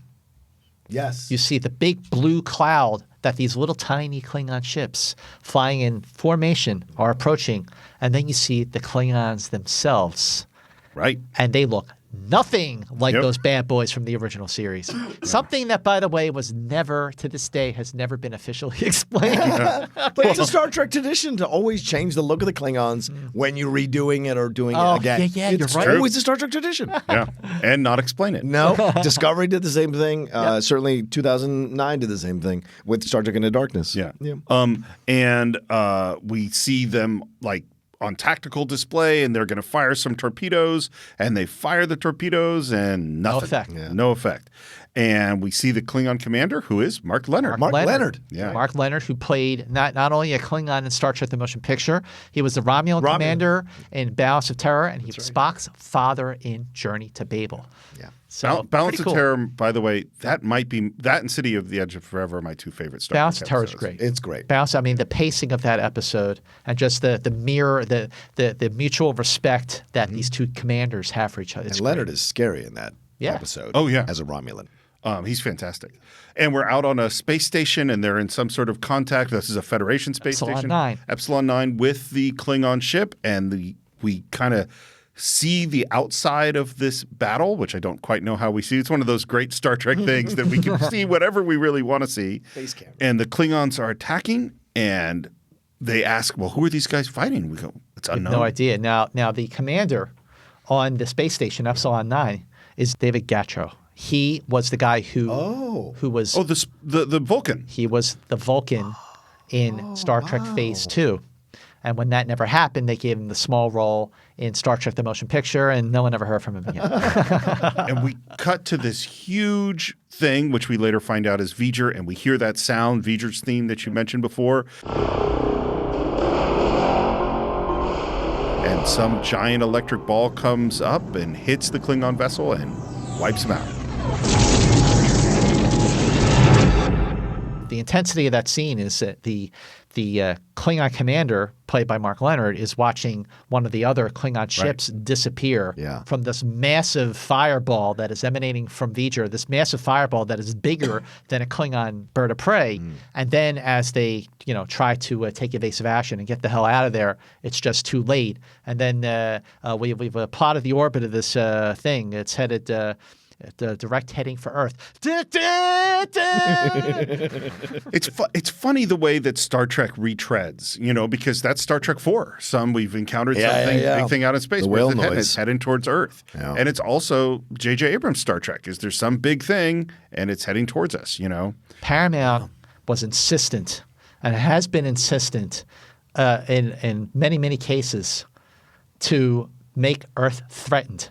Yes. You see the big blue cloud that these little tiny Klingon ships flying in formation are approaching. And then you see the Klingons themselves. Right. And they look nothing like Yep. those bad boys from the original series. Something that, by the way, was never, to this day, has never been officially explained. But it's a Star Trek tradition to always change the look of the Klingons when you're redoing it or doing Oh, it again. yeah, you're It's right. always a Star Trek tradition. Yeah. And not explain it. No, Discovery did the same thing. Certainly 2009 did the same thing with Star Trek Into Darkness. Yeah. Yeah. And we see them like on tactical display, and they're going to fire some torpedoes, and they fire the torpedoes, and nothing. effect. Yeah. No effect. And we see the Klingon commander, who is Mark Leonard. Mark Leonard. Yeah. Mark Leonard, who played not only a Klingon in Star Trek the Motion Picture, he was the Romulan commander in Balance of Terror, and he was Spock's father in Journey to Babel. Yeah. So Balance pretty of cool. Terror, by the way, that and City of the Edge of Forever are my 2 favorite Star Balance Trek of Terror is episodes. great. It's great. Balance. I mean, the pacing of that episode and just the mirror, the mutual respect that these two commanders have for each other. It's And Leonard is scary in that episode. Oh, yeah. As a Romulan. He's fantastic. And we're out on a space station, and they're in some sort of contact. This is a Federation space Epsilon station. 9. Epsilon 9 with the Klingon ship, and we kind of see the outside of this battle, which I don't quite know how we see. It's one of those great Star Trek things that we can see whatever we really want to see. Base camp. And the Klingons are attacking, and they ask, well, who are these guys fighting? We go, it's unknown. No idea. Now the commander on the space station Epsilon 9 is David Gatro. He was the guy who was the Vulcan. he was the Vulcan in Star Trek Phase 2. And when that never happened, they gave him the small role in Star Trek the Motion Picture, and no one ever heard from him again. And we cut to this huge thing, which we later find out is V'ger, and we hear that sound, V'ger's theme that you mentioned before. And some giant electric ball comes up and hits the Klingon vessel and wipes him out. The intensity of that scene is that the Klingon commander, played by Mark Leonard, is watching one of the other Klingon ships disappear from this massive fireball that is emanating from V'ger, this massive fireball that is bigger than a Klingon bird of prey. And then as they try to take evasive action and get the hell out of there, it's just too late. And then we've plotted the orbit of this thing. It's headed the direct heading for Earth. It's funny the way that Star Trek retreads, because that's Star Trek 4. We've encountered big thing out in space. The Where's whale it heading? noise. It's heading towards Earth. Yeah. And it's also J.J. Abrams' Star Trek. Is there some big thing and it's heading towards us, Paramount was insistent, and has been insistent in many, many cases, to make Earth threatened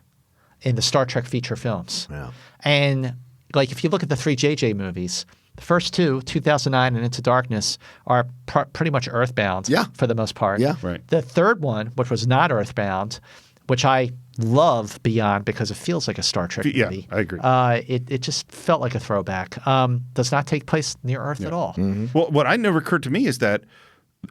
in the Star Trek feature films. Yeah. And if you look at the 3 JJ movies, the first 2, 2009 and Into Darkness, are pretty much Earthbound for the most part. Yeah. Right. The third one, which was not Earthbound, which I love beyond because it feels like a Star Trek Yeah, movie. I agree. It just felt like a throwback. Does not take place near Earth at all. Well, what I never occurred to me is that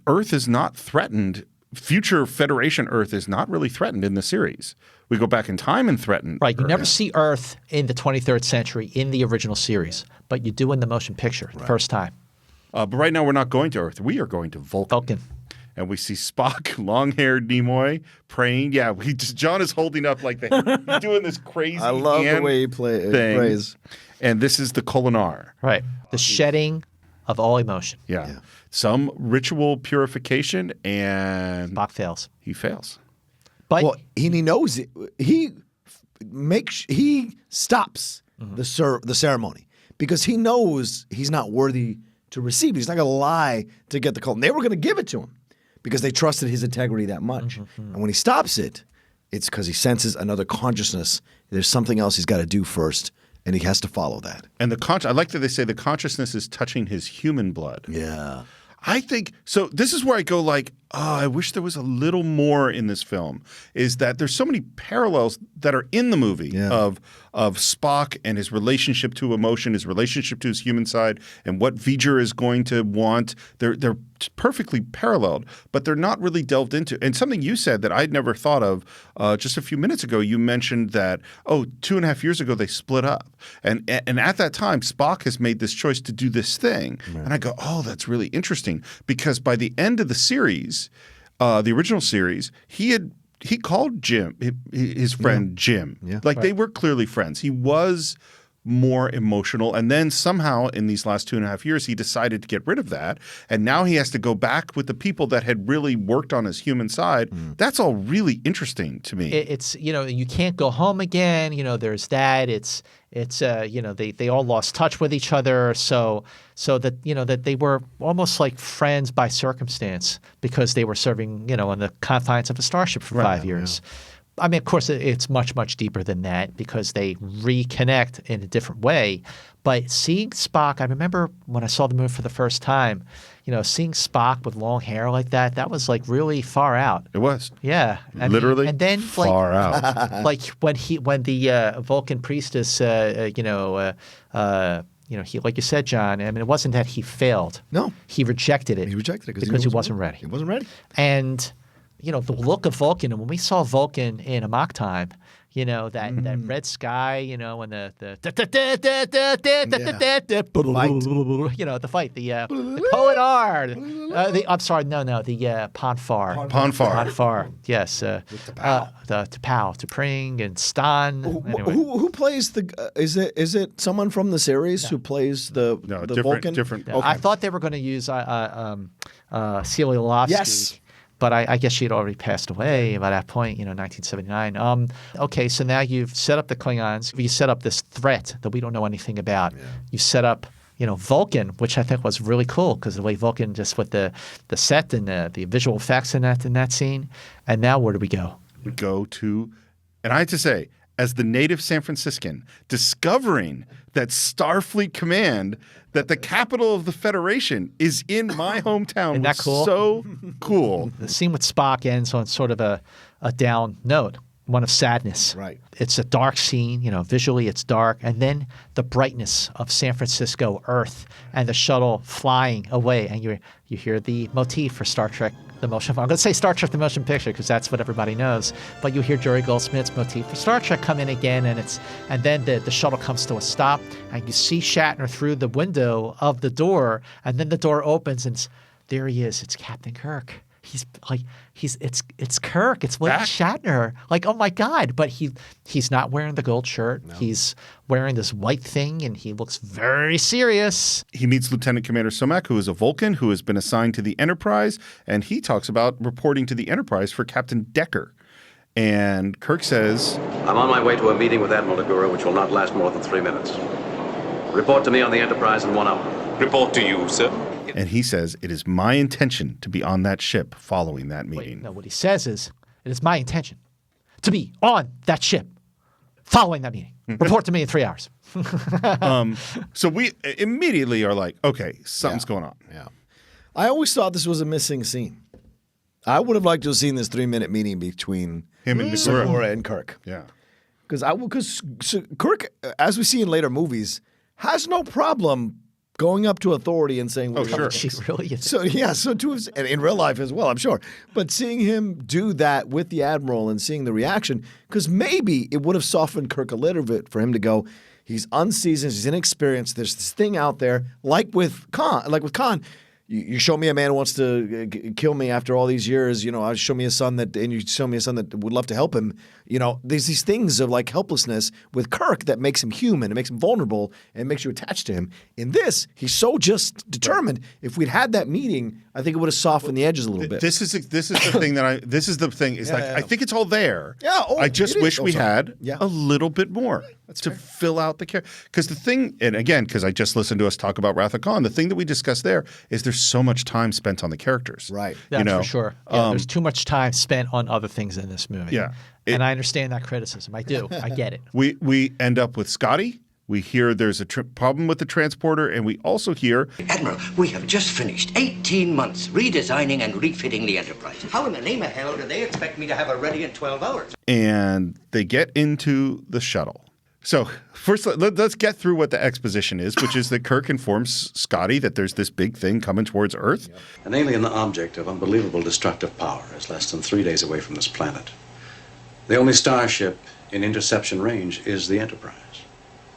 Earth is not threatened. Future Federation Earth is not really threatened in the series. We go back in time and threaten. Right. You Earth. never see Earth in the 23rd century in the original series, but you do in the motion picture the first time. But right now we're not going to Earth. We are going to Vulcan. And we see Spock, long-haired Nimoy, praying. Yeah, John is holding up like he's doing this crazy. I love the way he prays. And this is the Kolinar. Right. The shedding of all emotion. Yeah. Some ritual purification, and Spock fails. He fails. But Well, he knows it. He stops the ceremony because he knows he's not worthy to receive it. He's not going to lie to get the cult. And they were going to give it to him because they trusted his integrity that much. And when he stops it, it's because he senses another consciousness. There's something else he's got to do first, and he has to follow that. And I like that they say the consciousness is touching his human blood. Yeah. I think so. This is where I go like, oh, I wish there was a little more in this film. Is that there's so many parallels that are in the movie of Spock and his relationship to emotion, his relationship to his human side, and what V'ger is going to want. They're perfectly paralleled, but they're not really delved into. And something you said that I'd never thought of just a few minutes ago, you mentioned that 2.5 years ago they split up, and at that time Spock has made this choice to do this thing, and I go, oh, that's really interesting because by the end of the series, the original series, he called Jim, his friend Jim. Yeah. They were clearly friends. He was more emotional. And then somehow in these last 2.5 years, he decided to get rid of that. And now he has to go back with the people that had really worked on his human side. That's all really interesting to me. It's, you can't go home again. There's that. It's they all lost touch with each other. So that, that they were almost like friends by circumstance because they were serving, in the confines of a starship for 5 years. Yeah. I mean, of course, it's much, much deeper than that because they reconnect in a different way. But seeing Spock, I remember when I saw the movie for the first time, seeing Spock with long hair like that was like really far out. It was. Yeah. Literally and then far out. Like when the Vulcan priestess, he, like you said, John, I mean, it wasn't that he failed. No. He rejected it. He rejected it because he wasn't ready. He wasn't ready. And the look of Vulcan, and when we saw Vulcan in Amok Time, that red sky, and the fight, the Koh-Ard, the Ponfar, yes, the T'Pau, T'Pring, and Stan. Anyway. Who plays the? Is it someone from the series who plays the Vulcan? Different. Okay. I thought they were going to use Celia Lovsky. Yes. But I guess she had already passed away by that point, 1979. Okay, so now you've set up the Klingons. You set up this threat that we don't know anything about. Yeah. You set up, Vulcan, which I think was really cool because the way Vulcan just with the set and the visual effects in that scene. And now where do we go? We go to, and I have to say, as the native San Franciscan, discovering that Starfleet Command, that the capital of the Federation is in my hometown. Isn't that cool? So cool. The scene with Spock ends on sort of a down note, one of sadness. Right. It's a dark scene, visually it's dark. And then the brightness of San Francisco, Earth, and the shuttle flying away. And you hear the motif for Star Trek, the motion. I'm going to say Star Trek, the motion picture, because that's what everybody knows. But you hear Jerry Goldsmith's motif for Star Trek come in again, and then the shuttle comes to a stop, and you see Shatner through the window of the door, and then the door opens, and there he is. It's Captain Kirk. It's Kirk. It's William Shatner. Like, oh my God! But he's not wearing the gold shirt. No. He's wearing this white thing, and he looks very serious. He meets Lieutenant Commander Somak, who is a Vulcan who has been assigned to the Enterprise, and he talks about reporting to the Enterprise for Captain Decker. And Kirk says, I'm on my way to a meeting with Admiral Kirk, which will not last more than 3 minutes. Report to me on the Enterprise in 1 hour. Report to you, sir. And he says, it is my intention to be on that ship following that meeting. Wait, no, what he says is, it is my intention to be on that ship following that meeting. Report to me in 3 hours. So we immediately are like, okay, something's going on. Yeah. I always thought this was a missing scene. I would have liked to have seen this 3-minute meeting between Him and Uhura and Kirk. Yeah. Because Kirk, as we see in later movies, has no problem going up to authority and saying, Oh, sure. She really is. So and in real life as well, I'm sure. But seeing him do that with the Admiral and seeing the reaction, because maybe it would have softened Kirk a little bit for him to go, he's unseasoned, he's inexperienced, there's this thing out there, like with Khan. You show me a man who wants to kill me after all these years. Show me a son and you show me a son that would love to help him. There's these things of like helplessness with Kirk that makes him human, it makes him vulnerable, and makes you attached to him. In this, he's so just determined. If we'd had that meeting, I think it would have softened the edges a little bit. This is the thing I think it's all there. Yeah, I just wish we had Yeah. a little bit more to fill out the character. Because the thing, and again, because I just listened to us talk about Wrath of Khan, the thing that we discussed there is there's so much time spent on the characters. Right. That's for sure. Yeah, there's too much time spent on other things in this movie. Yeah. And I understand that criticism. I do. I get it. We end up with Scotty. We hear there's a problem with the transporter, and we also hear Admiral, we have just finished 18 months redesigning and refitting the Enterprise. How in the name of hell do they expect me to have it ready in 12 hours? and they get into the shuttle. So first, let's get through what the exposition is, which is that Kirk informs Scotty that there's this big thing coming towards Earth. An alien object of unbelievable destructive power is less than 3 days away from this planet. The only starship in interception range is the Enterprise.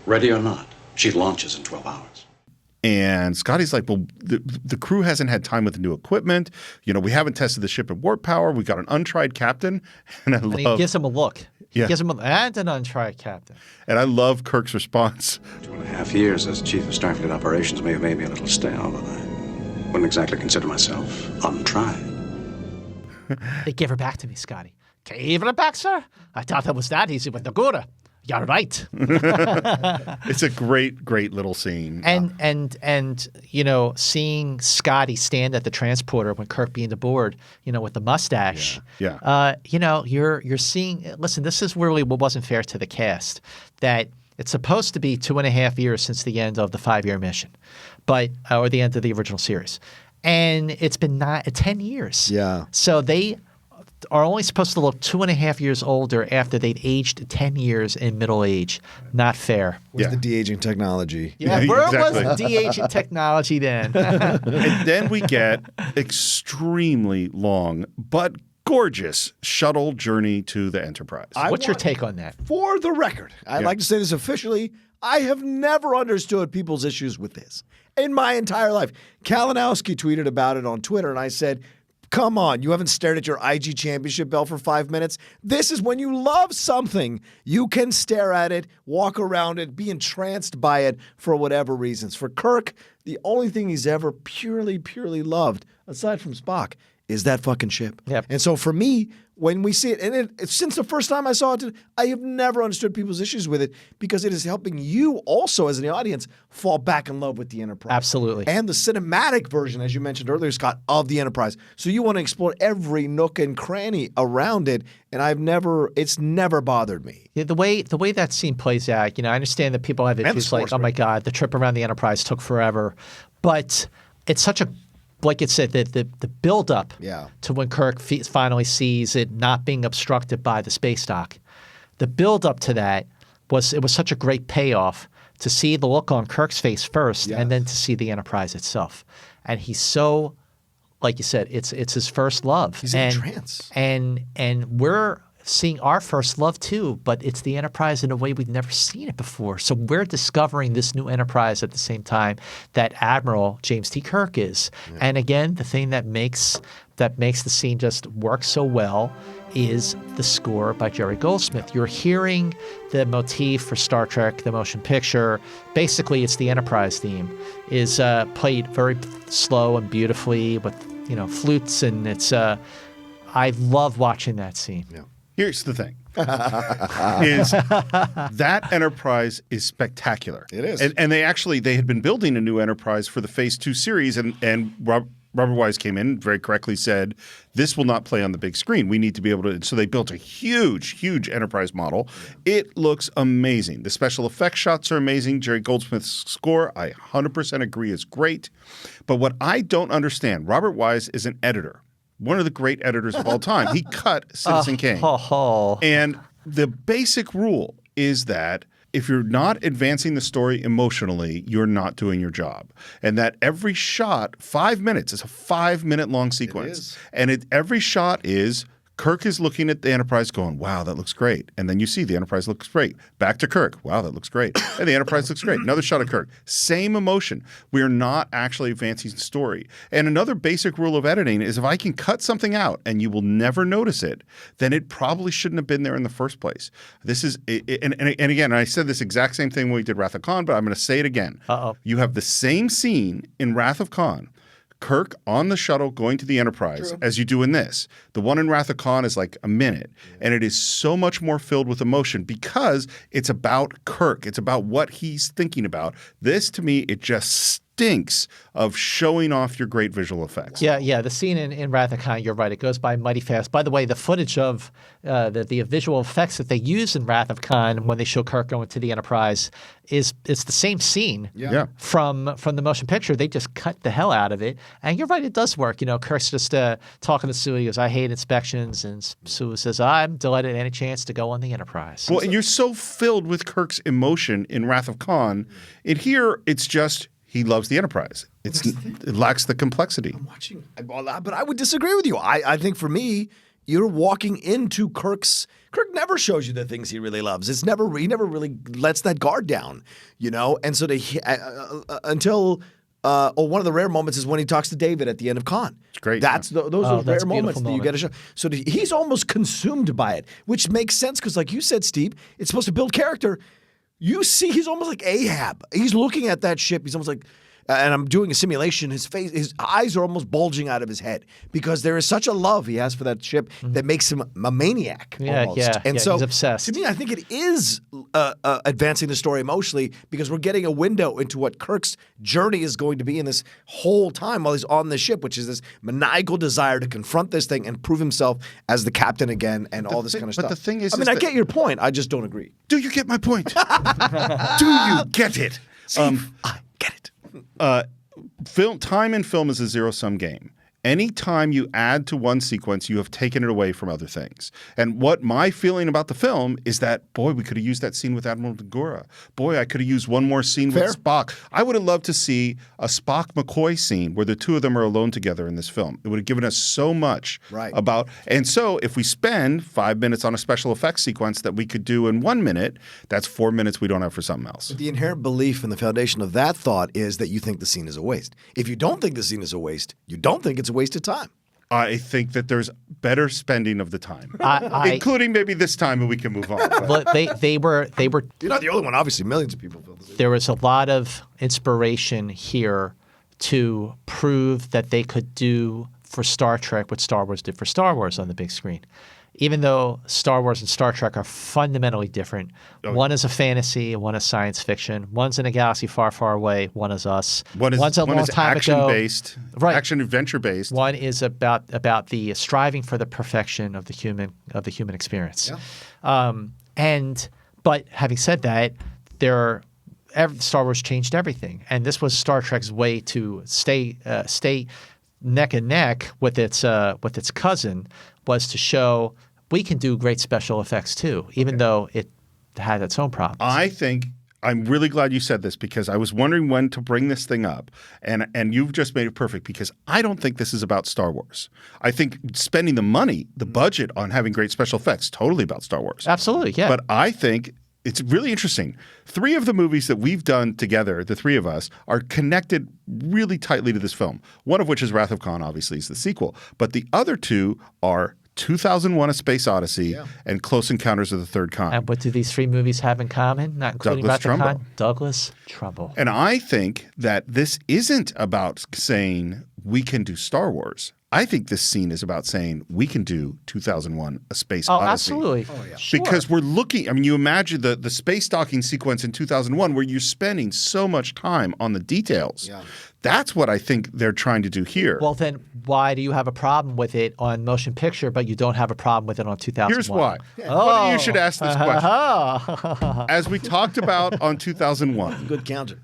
Ready or not, she launches in 12 hours. And Scotty's like, well, the crew hasn't had time with the new equipment. We haven't tested the ship at warp power. We got an untried captain. And He gives him a look. Yeah. He gives him and an untried captain. And I love Kirk's response. 2.5 years as Chief of Starfleet Operations may have made me a little stale, but I wouldn't exactly consider myself untried. They give her back to me, Scotty. Give her back, sir? I thought that was that easy with the Gura. You're right. It's a great, great little scene. And seeing Scotty stand at the transporter when Kirk being aboard, with the mustache. Yeah. You're seeing. Listen, this is really what wasn't fair to the cast. That it's supposed to be 2.5 years since the end of the 5-year mission, or the end of the original series, and it's been 10 years. Yeah. So they are only supposed to look 2.5 years older after they've aged 10 years in middle age. Not fair. Where's the de-aging technology? Yeah, where exactly. was de-aging technology then? And then we get extremely long but gorgeous shuttle journey to the Enterprise. What's your take on that? For the record, I'd like to say this officially. I have never understood people's issues with this in my entire life. Kalinowski tweeted about it on Twitter, and I said, come on, you haven't stared at your IG championship belt for 5 minutes? This is when you love something. You can stare at it, walk around it, be entranced by it for whatever reasons. For Kirk, the only thing he's ever purely loved, aside from Spock, is that fucking ship. Yep. And so for me, when we see it, and since the first time I saw it, I have never understood people's issues with it because it is helping you also as an audience fall back in love with the Enterprise. Absolutely. And the cinematic version, as you mentioned earlier, Scott, of the Enterprise. So you want to explore every nook and cranny around it, and it's never bothered me. Yeah, the way that scene plays out, I understand that people have issues like, oh my God, the trip around the Enterprise took forever, but it's such a, like it said, the build-up to when Kirk finally sees it not being obstructed by the space dock. The build-up to that was such a great payoff to see the look on Kirk's face first, and then to see the Enterprise itself. And he's so, like you said, it's his first love. He's in a trance. And we're seeing our first love too, but it's the Enterprise in a way we've never seen it before. So we're discovering this new Enterprise at the same time that Admiral James T. Kirk is. Yeah. And again, the thing that makes the scene just work so well is the score by Jerry Goldsmith. You're hearing the motif for Star Trek, the motion picture. Basically, it's the Enterprise theme is played very slow and beautifully with flutes, and it's I love watching that scene. Yeah. Here's the thing, is that Enterprise is spectacular. It is. And they had been building a new Enterprise for the Phase 2 series, and Robert Wise came in and very correctly said, this will not play on the big screen. We need to be able to – so they built a huge, huge Enterprise model. It looks amazing. The special effects shots are amazing. Jerry Goldsmith's score, I 100% agree, is great. But what I don't understand, Robert Wise is an editor one of the great editors of all time. He cut Citizen Kane. And the basic rule is that if you're not advancing the story emotionally, you're not doing your job. And that every shot, 5 minutes, is a 5-minute long sequence. And every shot is Kirk is looking at the Enterprise going, wow, that looks great. And then you see the Enterprise looks great. Back to Kirk. Wow, that looks great. And the Enterprise looks great. Another shot of Kirk. Same emotion. We are not actually advancing the story. And another basic rule of editing is if I can cut something out and you will never notice it, then it probably shouldn't have been there in the first place. This is, and again, I said this exact same thing when we did Wrath of Khan, but I'm going to say it again. You have the same scene in Wrath of Khan, Kirk on the shuttle going to the Enterprise as you do in this. The one in Wrath of Khan is like a minute, and it is so much more filled with emotion because it's about Kirk. It's about what he's thinking about. This, to me, it just stinks of showing off your great visual effects. Yeah. The scene in Wrath of Khan, you're right. It goes by mighty fast. By the way, the footage of the visual effects that they use in Wrath of Khan when they show Kirk going to the Enterprise it's the same scene from the motion picture. They just cut the hell out of it. And you're right, it does work. You know, Kirk's just talking to Sue. He goes, I hate inspections. And Sue says, I'm delighted any chance to go on the Enterprise. Well, and you're so filled with Kirk's emotion in Wrath of Khan. In here, it's just he loves the Enterprise. It lacks the complexity. I'm watching, but I would disagree with you. I think for me, you're walking into Kirk never shows you the things he really loves. He never really lets that guard down, you know. And so until one of the rare moments is when he talks to David at the end of Khan. It's great. Those are rare moments that you get to show. So he's almost consumed by it, which makes sense because, like you said, Steve, it's supposed to build character. You see, he's almost like Ahab. He's looking at that ship. He's almost like, and I'm doing a simulation. His eyes are almost bulging out of his head because there is such a love he has for that ship that makes him a maniac. Almost. And so, he's obsessed. To me, I think it is advancing the story emotionally because we're getting a window into what Kirk's journey is going to be in this whole time while he's on the ship, which is this maniacal desire to confront this thing and prove himself as the captain again and all this kind of stuff. But the thing is, I get your point. I just don't agree. Do you get my point? Do you get it? I get it. Time in film is a zero-sum game. Anytime you add to one sequence, you have taken it away from other things. And what my feeling about the film is that, boy, we could have used that scene with Admiral Kirk. Boy, I could have used one more scene with Spock. I would have loved to see a Spock-McCoy scene where the two of them are alone together in this film. It would have given us so much about. And so if we spend 5 minutes on a special effects sequence that we could do in 1 minute, that's 4 minutes we don't have for something else. But the inherent belief in the foundation of that thought is that you think the scene is a waste. If you don't think the scene is a waste, you don't think it's a waste of time. I think that there's better spending of the time, including maybe this time, and we can move on. But they were. You're not the only one. Obviously, millions of people feel the same. There was a lot of inspiration here to prove that they could do for Star Trek what Star Wars did for Star Wars on the big screen. Even though Star Wars and Star Trek are fundamentally different. One is a fantasy and one is science fiction. One's in a galaxy far, far away. One is us. One's a long time ago. Action-based, action-adventure-based. One is about the striving for the perfection of the human experience. But having said that, Star Wars changed everything, and this was Star Trek's way to stay neck and neck with its cousin, was to show we can do great special effects too, even though it had its own problems. I think I'm really glad you said this because I was wondering when to bring this thing up, and you've just made it perfect because I don't think this is about Star Wars. I think spending the money, the budget on having great special effects, totally about Star Wars. Absolutely, yeah. But I think it's really interesting. 3 of the movies that we've done together, the 3 of us, are connected really tightly to this film. One of which is Wrath of Khan, obviously, is the sequel. But the other 2 are 2001: A Space Odyssey and Close Encounters of the Third Kind. And what do these 3 movies have in common? Not including Wrath of Khan? Douglas Trumbull. And I think that this isn't about saying we can do Star Wars. I think this scene is about saying we can do 2001: A Space Odyssey. Absolutely. Sure. Because we're looking, I mean, you imagine the space docking sequence in 2001 where you're spending so much time on the details. Yeah. That's what I think they're trying to do here. Well, then why do you have a problem with it on motion picture, but you don't have a problem with it on 2001? Here's why. Funny you should ask this question. As we talked about on 2001. Good counter.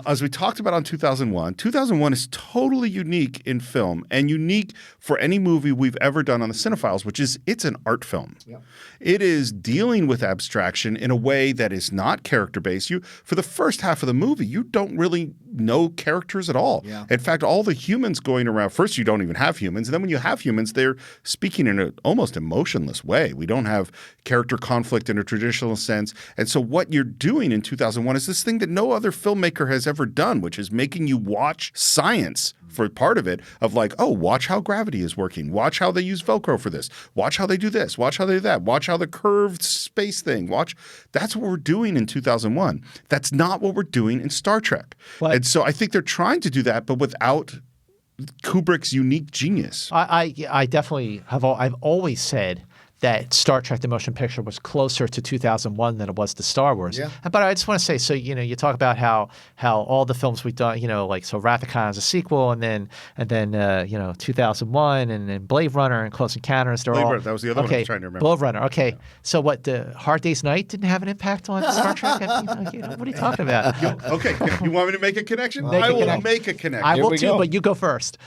As we talked about on 2001 is totally unique in film. And unique for any movie we've ever done on the Cine-Files, which is it's an art film. Yeah. It is dealing with abstraction in a way that is not character-based. For the first half of the movie, you don't really know characters at all. Yeah. In fact, all the humans going around, first you don't even have humans, and then when you have humans, they're speaking in an almost emotionless way. We don't have character conflict in a traditional sense. And so what you're doing in 2001 is this thing that no other filmmaker has ever done, which is making you watch science for part of it, of like, oh, watch how gravity is working. Watch how they use Velcro for this. Watch how they do this. Watch how they do that. Watch how the curved space thing. That's what we're doing in 2001. That's not what we're doing in Star Trek. What? And so I think they're trying to do that, but without Kubrick's unique genius. I definitely I've always said that Star Trek the Motion Picture was closer to 2001 than it was to Star Wars. Yeah. But I just want to say, so you talk about how all the films we've done, like so Wrath of Khan is a sequel, and then 2001, and then Blade Runner and Close Encounters. They're all that was the other one I was trying to remember. Blade Runner. Okay, yeah. So what? The Hard Day's Night didn't have an impact on Star Trek. What are you talking about? Okay, you want me to make a connection? Make a connection. I will too, but you go first.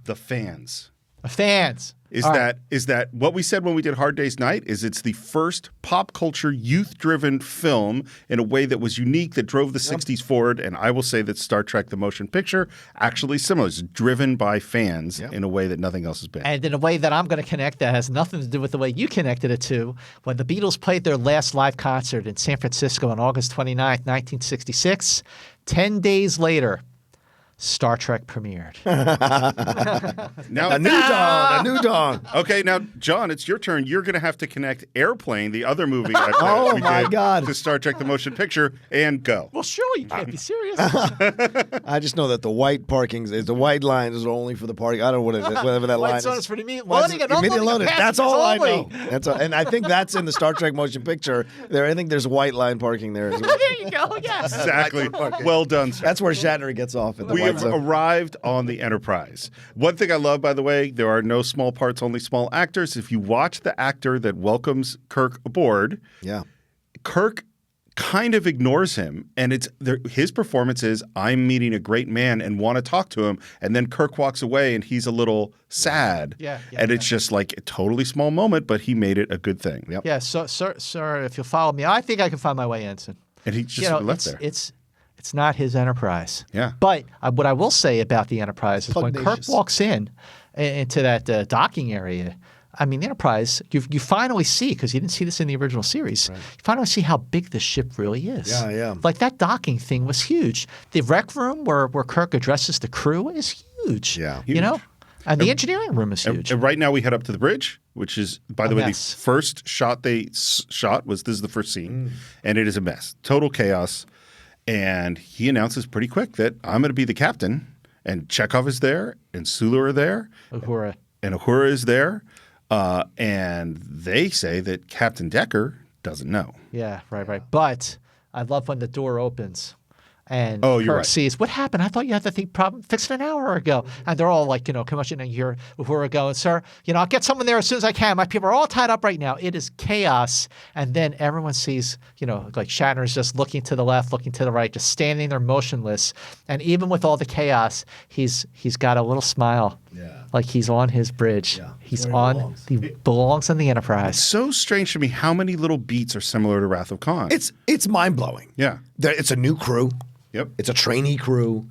The fans. Fans. Is that what we said when we did Hard Day's Night? Is it's the first pop culture youth-driven film in a way that was unique, that drove the 60s forward, and I will say that Star Trek the Motion Picture actually similar. It's driven by fans in a way that nothing else has been. And in a way that I'm going to connect that has nothing to do with the way you connected it to, when the Beatles played their last live concert in San Francisco on August 29th, 1966, 10 days later, Star Trek premiered. Now, a new dawn. Okay, now, John, it's your turn. You're going to have to connect Airplane, the other movie to Star Trek the Motion Picture, and go. Well, surely you can't be serious. I just know that the white the white line is only for the parking. I don't know what it is, whatever that line is. White zone is for the loading and unloading. That's all I know. And I think that's in the Star Trek Motion Picture. I think there's white line parking there as well. There you go, yes. Exactly. Well done, sir. That's where Shatner gets off. We have arrived on the Enterprise. One thing I love, by the way, there are no small parts, only small actors. If you watch the actor that welcomes Kirk aboard, Kirk kind of ignores him, and his performance is, I'm meeting a great man and want to talk to him, and then Kirk walks away and he's a little sad. It's just like a totally small moment, but he made it a good thing. Yep. Yeah, so, sir, if you'll follow me, I think I can find my way, Ensign. And he just left there. It's not his Enterprise. Yeah. But what I will say about the Enterprise is when Kirk walks into that docking area, I mean, the Enterprise, you finally see, because you didn't see this in the original series, you finally see how big the ship really is. Yeah. Like that docking thing was huge. The rec room where Kirk addresses the crew is huge. Yeah. Huge. And the engineering room is huge. And right now we head up to the bridge, which is, by the way, the first shot they shot this is the first scene, and it is a mess. Total chaos. And he announces pretty quick that I'm going to be the captain, and Chekhov is there, and Sulu are there, Uhura is there, and they say that Captain Decker doesn't know. Yeah, right. But I love when the door opens and Kirk sees, what happened? I thought you had the thing fixed an hour ago. And they're all like, come on, you hear Uhura going, sir, I'll get someone there as soon as I can. My people are all tied up right now. It is chaos. And then everyone sees, like Shatner's just looking to the left, looking to the right, just standing there motionless. And even with all the chaos, he's got a little smile. Yeah. Like he's on his bridge. Yeah. He belongs on the Enterprise. It's so strange to me how many little beats are similar to Wrath of Khan. It's mind-blowing. Yeah. It's a new crew. Yep. It's a trainee crew.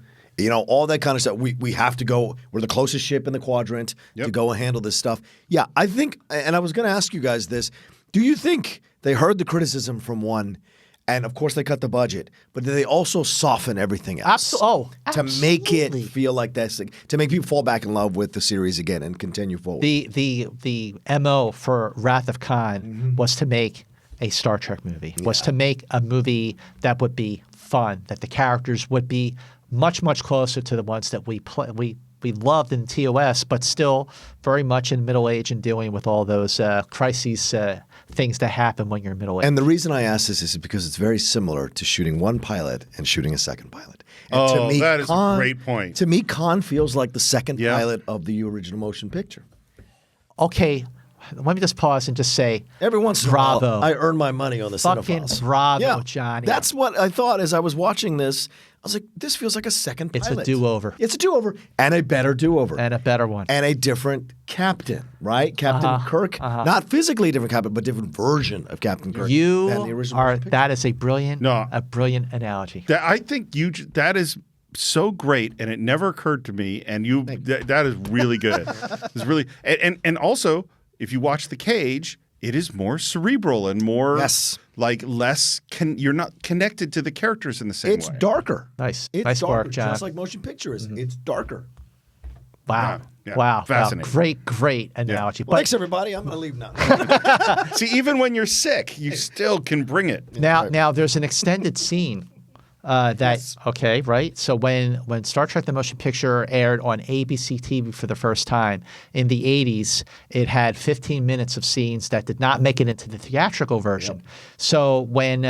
All that kind of stuff. We have to go. We're the closest ship in the quadrant to go and handle this stuff. Yeah, I think, and I was going to ask you guys this. Do you think they heard the criticism from one, and of course they cut the budget, but did they also soften everything else? To make it feel like this, to make people fall back in love with the series again and continue forward. The MO for Wrath of Khan was to make a Star Trek movie, was to make a movie that would be fun, that the characters would be much, much closer to the ones that we loved in TOS, but still very much in middle age and dealing with all those crises, things that happen when you're middle age. And the reason I ask this is because it's very similar to shooting one pilot and shooting a second pilot. And to me, that is a great point. To me, Khan feels like the second pilot of the original motion picture. Okay, let me just pause and just say, Every once in a bravo. while, I earn my money on the Fucking Cine-Files. bravo, Johnny. That's what I thought as I was watching this. I was like, this feels like a second It's pilot. a do-over. It's a do-over. And a better do-over. And a better one. And a different captain, right? Captain Kirk. Not physically different captain, but different version of Captain Kirk than the You original are, picture. that is a brilliant No. analogy. I think that is so great, and it never occurred to me. And that is really good. It's really and also, if you watch The Cage, it is more cerebral and more like less. You're not connected to the characters in the same way. It's darker. Nice. It's Nice darker, work, John. just like motion picture is. It's darker. Wow. Yeah, Wow. fascinating. Great analogy. Well, thanks, everybody. I'm going to leave now. See, even when you're sick, you still can bring it. Now there's an extended scene okay, right? So when Star Trek the Motion Picture aired on ABC TV for the first time in the 80s, it had 15 minutes of scenes that did not make it into the theatrical version. So when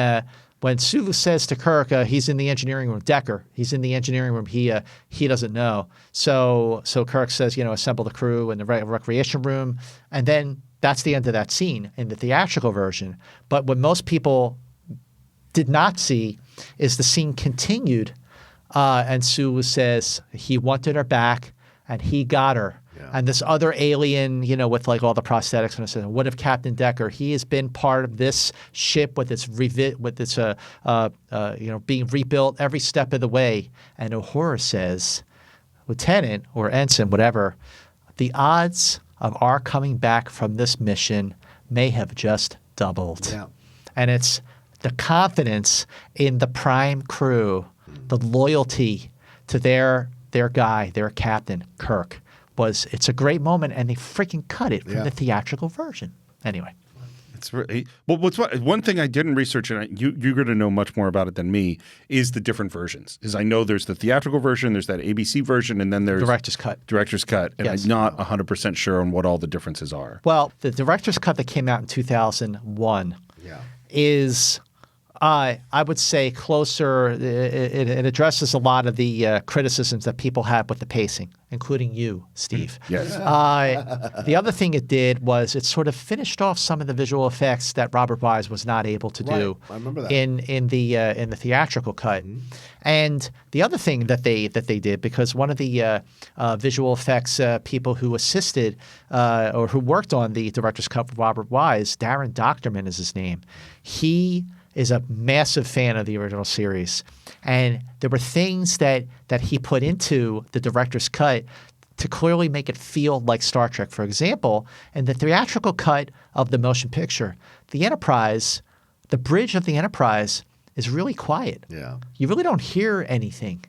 Sulu says to Kirk, he's in the engineering room, Decker, he's in the engineering room, he doesn't know. So Kirk says, assemble the crew in the recreation room, and then that's the end of that scene in the theatrical version. But what most people did not see is the scene continued, and Sulu says he wanted her back and he got her. Yeah. And this other alien, with like all the prosthetics, and I said, what if Captain Decker? He has been part of this ship with its being rebuilt every step of the way. And Uhura says, Lieutenant or Ensign, whatever, the odds of our coming back from this mission may have just doubled. Yeah. And it's the confidence in the prime crew, the loyalty to their guy, their captain, Kirk, it's a great moment, and they freaking cut it from the theatrical version. Anyway. It's really, one thing I didn't research, and you're going to know much more about it than me, is the different versions. Is I know there's the theatrical version, there's that ABC version, and then there's Director's cut. And yes. I'm not 100% sure on what all the differences are. Well, the Director's cut that came out in 2001 is, I would say, closer. It addresses a lot of the criticisms that people have with the pacing, including you, Steve. Yes. The other thing it did was it sort of finished off some of the visual effects that Robert Wise was not able to do. I remember that. in the theatrical cut. Mm-hmm. And the other thing that they did, because one of the visual effects people who assisted or who worked on the director's cut with Robert Wise, Darren Doctorman is his name. He is a massive fan of the original series. And there were things that he put into the director's cut to clearly make it feel like Star Trek. For example, in the theatrical cut of the motion picture, the Enterprise, the bridge of the Enterprise is really quiet. Yeah. You really don't hear anything.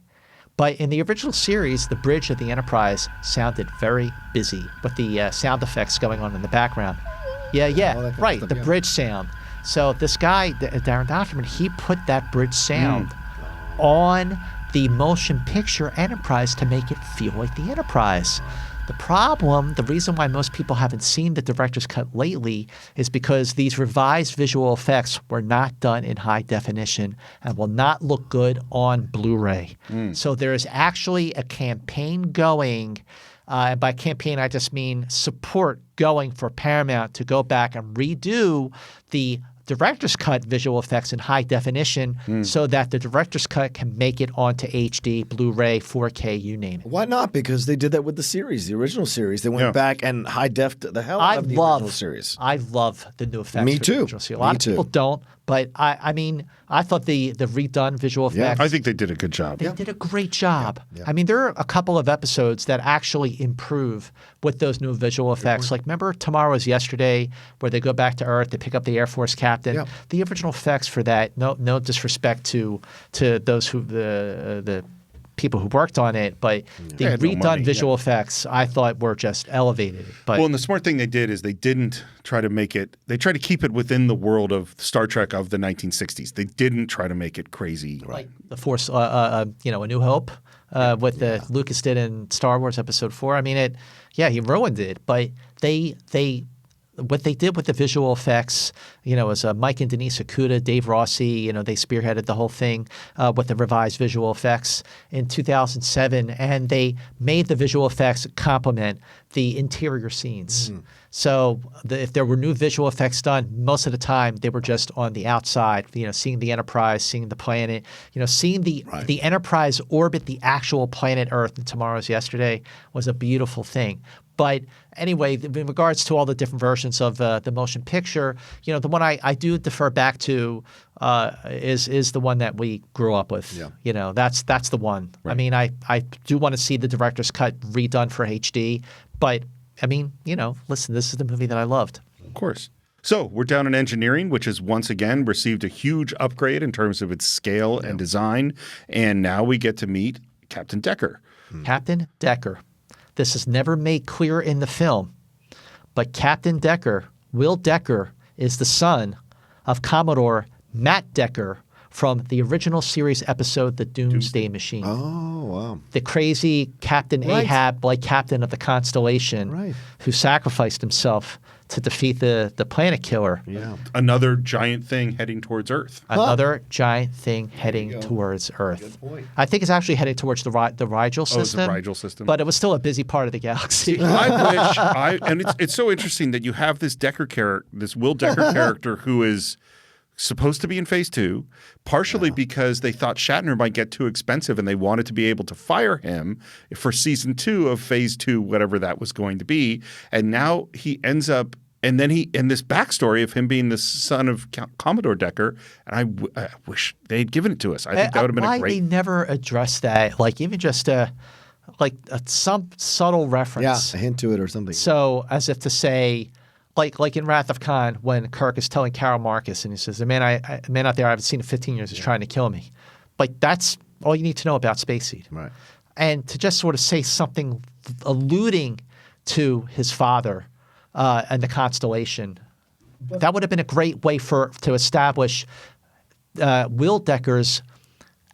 But in the original series, the bridge of the Enterprise sounded very busy with the sound effects going on in the background. Yeah, right, the bridge sound. So this guy, Darren Doctorman, he put that bridge sound on the motion picture Enterprise to make it feel like the Enterprise. The reason why most people haven't seen the director's cut lately is because these revised visual effects were not done in high definition and will not look good on Blu-ray. So there is actually a campaign going. And by campaign, I just mean support going for Paramount to go back and redo the director's cut visual effects in high definition so that the director's cut can make it onto HD, Blu-ray, 4K, you name it. Why not? Because they did that with the series, the original series. They went back and high-defed the hell out of the original series. I love the new effects. Me for too. The original series. A lot of people don't, but I mean, I thought the redone visual effects. I think they did a good job. They did a great job. I mean, there are a couple of episodes that actually improve with those new visual effects. Like, remember Tomorrow's Yesterday, where they go back to Earth to pick up the Air Force captain? Yeah. The original effects for that, no disrespect to those who the people who worked on it, but the redone visual effects I thought were just elevated. But and the smart thing they did is they didn't try to make it. They tried to keep it within the world of Star Trek of the 1960s. They didn't try to make it crazy. Like the Force, A New Hope, what Lucas did in Star Wars Episode 4. I mean, he ruined it, but what they did with the visual effects, as Mike and Denise Okuda, Dave Rossi, they spearheaded the whole thing with the revised visual effects in 2007, and they made the visual effects complement the interior scenes. So if there were new visual effects done, most of the time they were just on the outside, seeing the Enterprise, seeing the planet, seeing the Enterprise orbit the actual planet Earth, and tomorrow's yesterday, was a beautiful thing. But anyway, in regards to all the different versions of the motion picture, the one I do defer back to is the one that we grew up with. Yeah. That's the one. Right. I mean, I do want to see the director's cut redone for HD, but I mean, listen, this is the movie that I loved. Of course. So we're down in engineering, which has once again received a huge upgrade in terms of its scale and design. And now we get to meet Captain Decker. Captain Decker. This is never made clear in the film, but Captain Decker, Will Decker, is the son of Commodore Matt Decker from the original series episode, The Doomsday Machine. Oh, wow. The crazy Captain Ahab, like captain of the Constellation, who sacrificed himself to defeat the planet killer. Yeah. Another giant thing heading towards Earth. Another giant thing heading towards Earth. Good point. I think it's actually heading towards the Rigel system. Oh, it's the Rigel system. But it was still a busy part of the galaxy. I wish and it's so interesting that you have this Will Decker character who is supposed to be in Phase 2, partially because they thought Shatner might get too expensive and they wanted to be able to fire him for Season 2 of Phase 2, whatever that was going to be. And now he ends up and then in this backstory of him being the son of Commodore Decker, and I wish they'd given it to us. I think that would have been a great. Why they never addressed that? Like even just some subtle reference. Yeah, a hint to it or something. So as if to say, like in Wrath of Khan, when Kirk is telling Carol Marcus, and he says, "The man out there I haven't seen in 15 years is trying to kill me." Like that's all you need to know about Space Seed. Right. And to just sort of say something alluding to his father and the Constellation, that would have been a great way to establish Will Decker's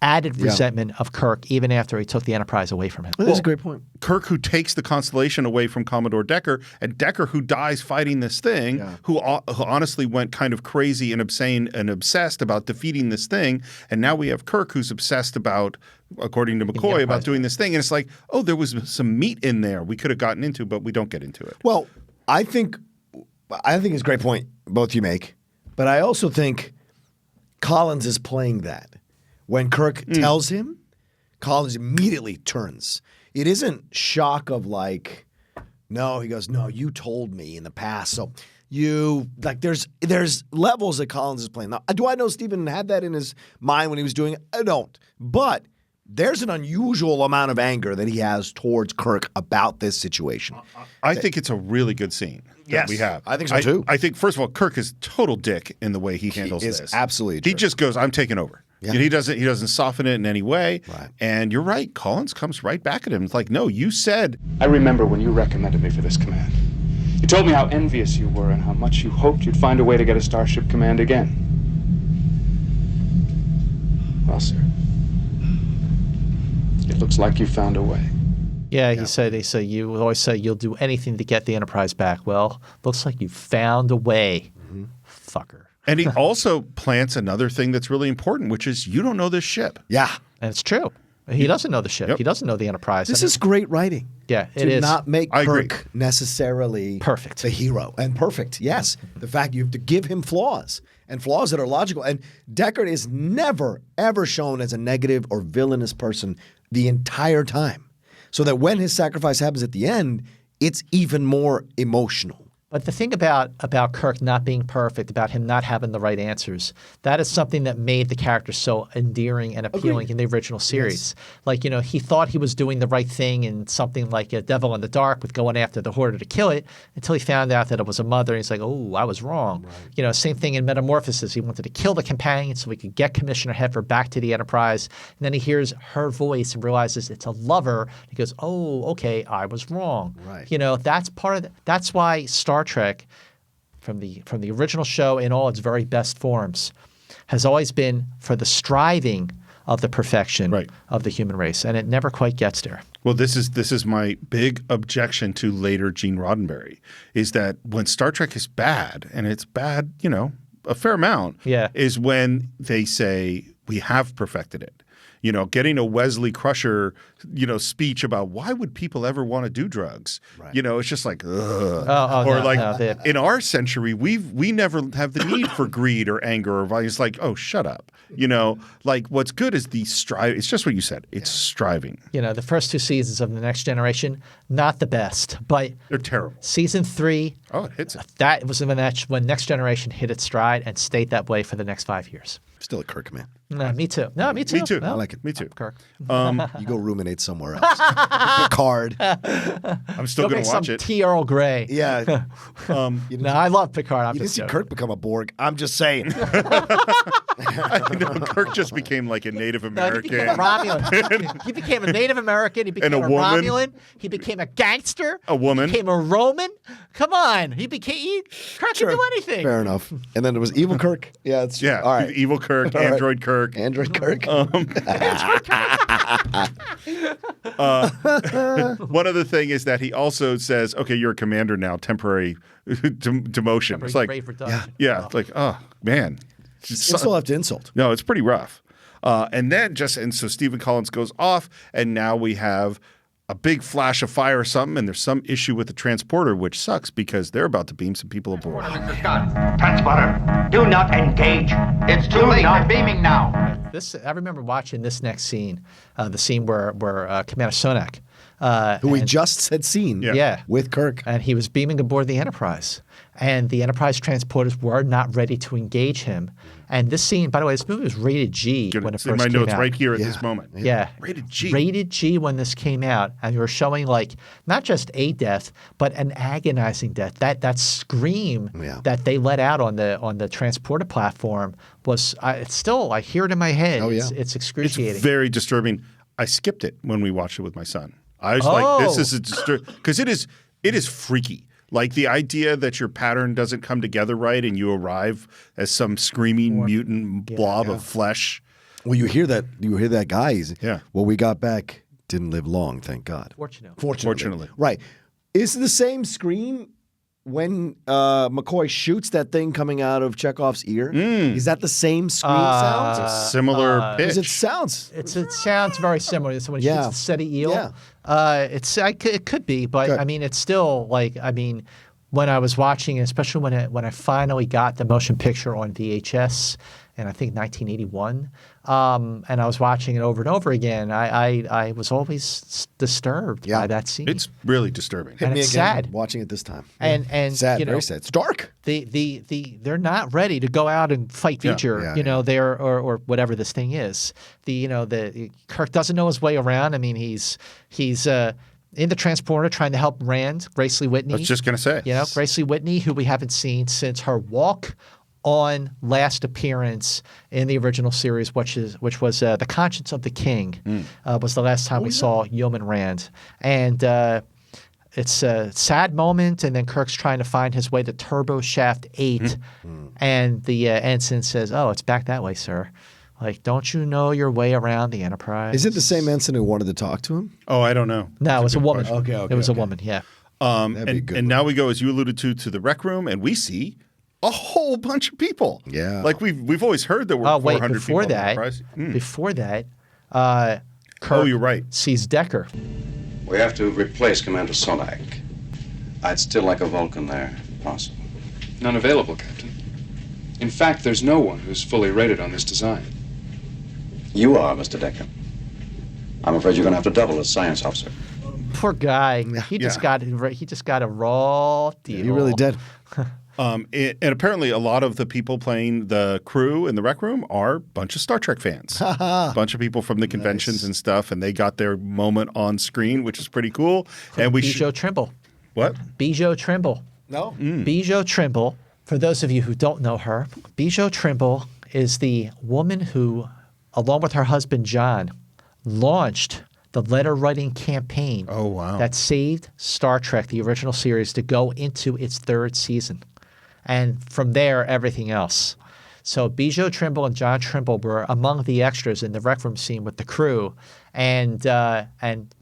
added resentment of Kirk even after he took the Enterprise away from him. That's a great point. Kirk, who takes the Constellation away from Commodore Decker, and Decker, who dies fighting this thing, who honestly went kind of crazy and insane and obsessed about defeating this thing. And now we have Kirk, who's obsessed about, according to McCoy, about doing this thing. And it's like, oh, there was some meat in there we could have gotten into, but we don't get into it. Well, I think it's a great point both you make, but I also think Collins is playing that. When Kirk tells him, Collins immediately turns. It isn't shock of like, no, he goes, no, you told me in the past. So there's levels that Collins is playing. Now, do I know Stephen had that in his mind when he was doing it? I don't. But there's an unusual amount of anger that he has towards Kirk about this situation. I think it's a really good scene that we have. I think so too. I think, first of all, Kirk is total dick in the way he handles this. Absolutely. He just goes, I'm taking over. Yeah. He doesn't soften it in any way. Right. And you're right. Collins comes right back at him. It's like, no, you said. I remember when you recommended me for this command. You told me how envious you were and how much you hoped you'd find a way to get a Starship command again. Well, sir, it looks like you found a way. Yeah, he said, you always say you'll do anything to get the Enterprise back. Well, looks like you found a way, fucker. And he also plants another thing that's really important, which is you don't know this ship. Yeah. And it's true. He doesn't know the ship. Yep. He doesn't know the Enterprise. This is great writing. Yeah, it is. is. To not make Kirk necessarily perfect. The hero. And perfect, yes. The fact you have to give him flaws, and flaws that are logical. And Deckard is never, ever shown as a negative or villainous person the entire time. So that when his sacrifice happens at the end, it's even more emotional. But the thing about Kirk not being perfect, about him not having the right answers, that is something that made the character so endearing and appealing in the original series. Yes. Like, he thought he was doing the right thing in something like a Devil in the Dark with going after the Hoarder to kill it until he found out that it was a mother. And he's like, oh, I was wrong. Right. Same thing in Metamorphosis. He wanted to kill the companion so he could get Commissioner Heffer back to the Enterprise. And then he hears her voice and realizes it's a lover. He goes, oh, okay, I was wrong. Right. That's part of that's why Star Trek, from the original show in all its very best forms, has always been for the striving of the perfection of the human race, and it never quite gets there. Well, this is my big objection to later Gene Roddenberry, is that when Star Trek is bad, and it's bad, a fair amount, is when they say we have perfected it. Getting a Wesley Crusher speech about why would people ever want to do drugs. Right. It's just like, ugh. In our century, we never have the need for greed or anger or violence. Like, oh, shut up. Like what's good is the strive. It's just what you said. It's striving. The first 2 seasons of The Next Generation, not the best, but they're terrible. Season 3, it hits it. That was when Next Generation hit its stride and stayed that way for the next 5 years. Still a Kirk man. No, me too. No, me too. Me too. No, I like it. Me too. Kirk. You go ruminate somewhere else. Picard. I'm still going to watch it. Tea Earl Grey. Yeah. No, I love Picard. You didn't see Kirk become a Borg. I'm just saying. I know Kirk just became like a Native American. He became a Romulan. He became a Native American. He became a woman. Romulan. He became a gangster. A woman. He became a Roman. Come on. Kirk can do anything. Fair enough. And then there was Evil Kirk. Yeah, it's true. Yeah. All right. Evil Kirk, All right. Android Kirk. Android Kirk. One other thing is that he also says, okay, you're a commander now, temporary demotion. It's like, yeah, like, oh, man. Insult after insult. No, it's pretty rough. And so Stephen Collins goes off, and now we have a big flash of fire or something, and there's some issue with the transporter, which sucks because they're about to beam some people aboard. Mr. Scott, transporter, do not engage. It's too late. They're beaming now. I remember watching this next scene, the scene where Commander Sonak, who we just had seen, with Kirk, and he was beaming aboard the Enterprise, and the Enterprise transporters were not ready to engage him. And this scene, by the way, this movie was rated G when it first came out. My notes right here at this moment. Yeah. Rated G. Rated G when this came out. And you were showing not just a death, but an agonizing death. That scream that they let out on the transporter platform was, it's still, I hear it in my head. Oh, yeah. It's excruciating. It's very disturbing. I skipped it when we watched it with my son. I was like, this is a disturbing, because it is freaky. Like the idea that your pattern doesn't come together right and you arrive as some screaming mutant blob of flesh. Well, you hear that guy. Well, we got back, didn't live long, thank God. Fortunately. Right. Is it the same scream when McCoy shoots that thing coming out of Chekhov's ear? Is that the same scream sound? It's a similar pitch. It sounds very similar to when he shoots the SETI eel. Yeah. It could be, but I mean, it's still when I was watching, especially when I finally got the motion picture on VHS, in I think 1981, and I was watching it over and over again, I was always disturbed by that scene. It's really disturbing. Hit me it's again sad. watching it this time. And sad, very sad. It's dark. They're not ready to go out and fight future. They're or whatever this thing is. The Kirk doesn't know his way around. I mean, he's in the transporter trying to help Rand, Grace Lee Whitney. I was just gonna say, Grace Lee Whitney, who we haven't seen since her walk on last appearance in the original series, which was The Conscience of the King, was the last time we saw Yeoman Rand. And it's a sad moment, and then Kirk's trying to find his way to Turbo Shaft 8, and the ensign says, "Oh, it's back that way, sir. Like, don't you know your way around the Enterprise?" Is it the same ensign who wanted to talk to him? Oh, I don't know. No, it was a woman. Okay, it was a woman, yeah. And now we go, as you alluded to the rec room, and we see a whole bunch of people. Yeah. Like we've always heard there were 400 people on the Enterprise. Before that, Kirk you're right. sees Decker. We have to replace Commander Sonak. I'd still like a Vulcan there, if possible. None available, Captain. In fact, there's no one who's fully rated on this design. You are, Mr. Decker. I'm afraid you're going to have to double as science officer. Poor guy. He just got a raw deal. He really did. And apparently a lot of the people playing the crew in the rec room are a bunch of Star Trek fans. A bunch of people from the conventions and stuff, and they got their moment on screen, which is pretty cool. And Bijou Trimble. What? Bijou Trimble. No? Bijou Trimble, for those of you who don't know her, Bijou Trimble is the woman who, along with her husband John, launched the letter-writing campaign that saved Star Trek, the original series, to go into its third season. And from there, everything else. So Bijou Trimble and John Trimble were among the extras in the rec room scene with the crew. And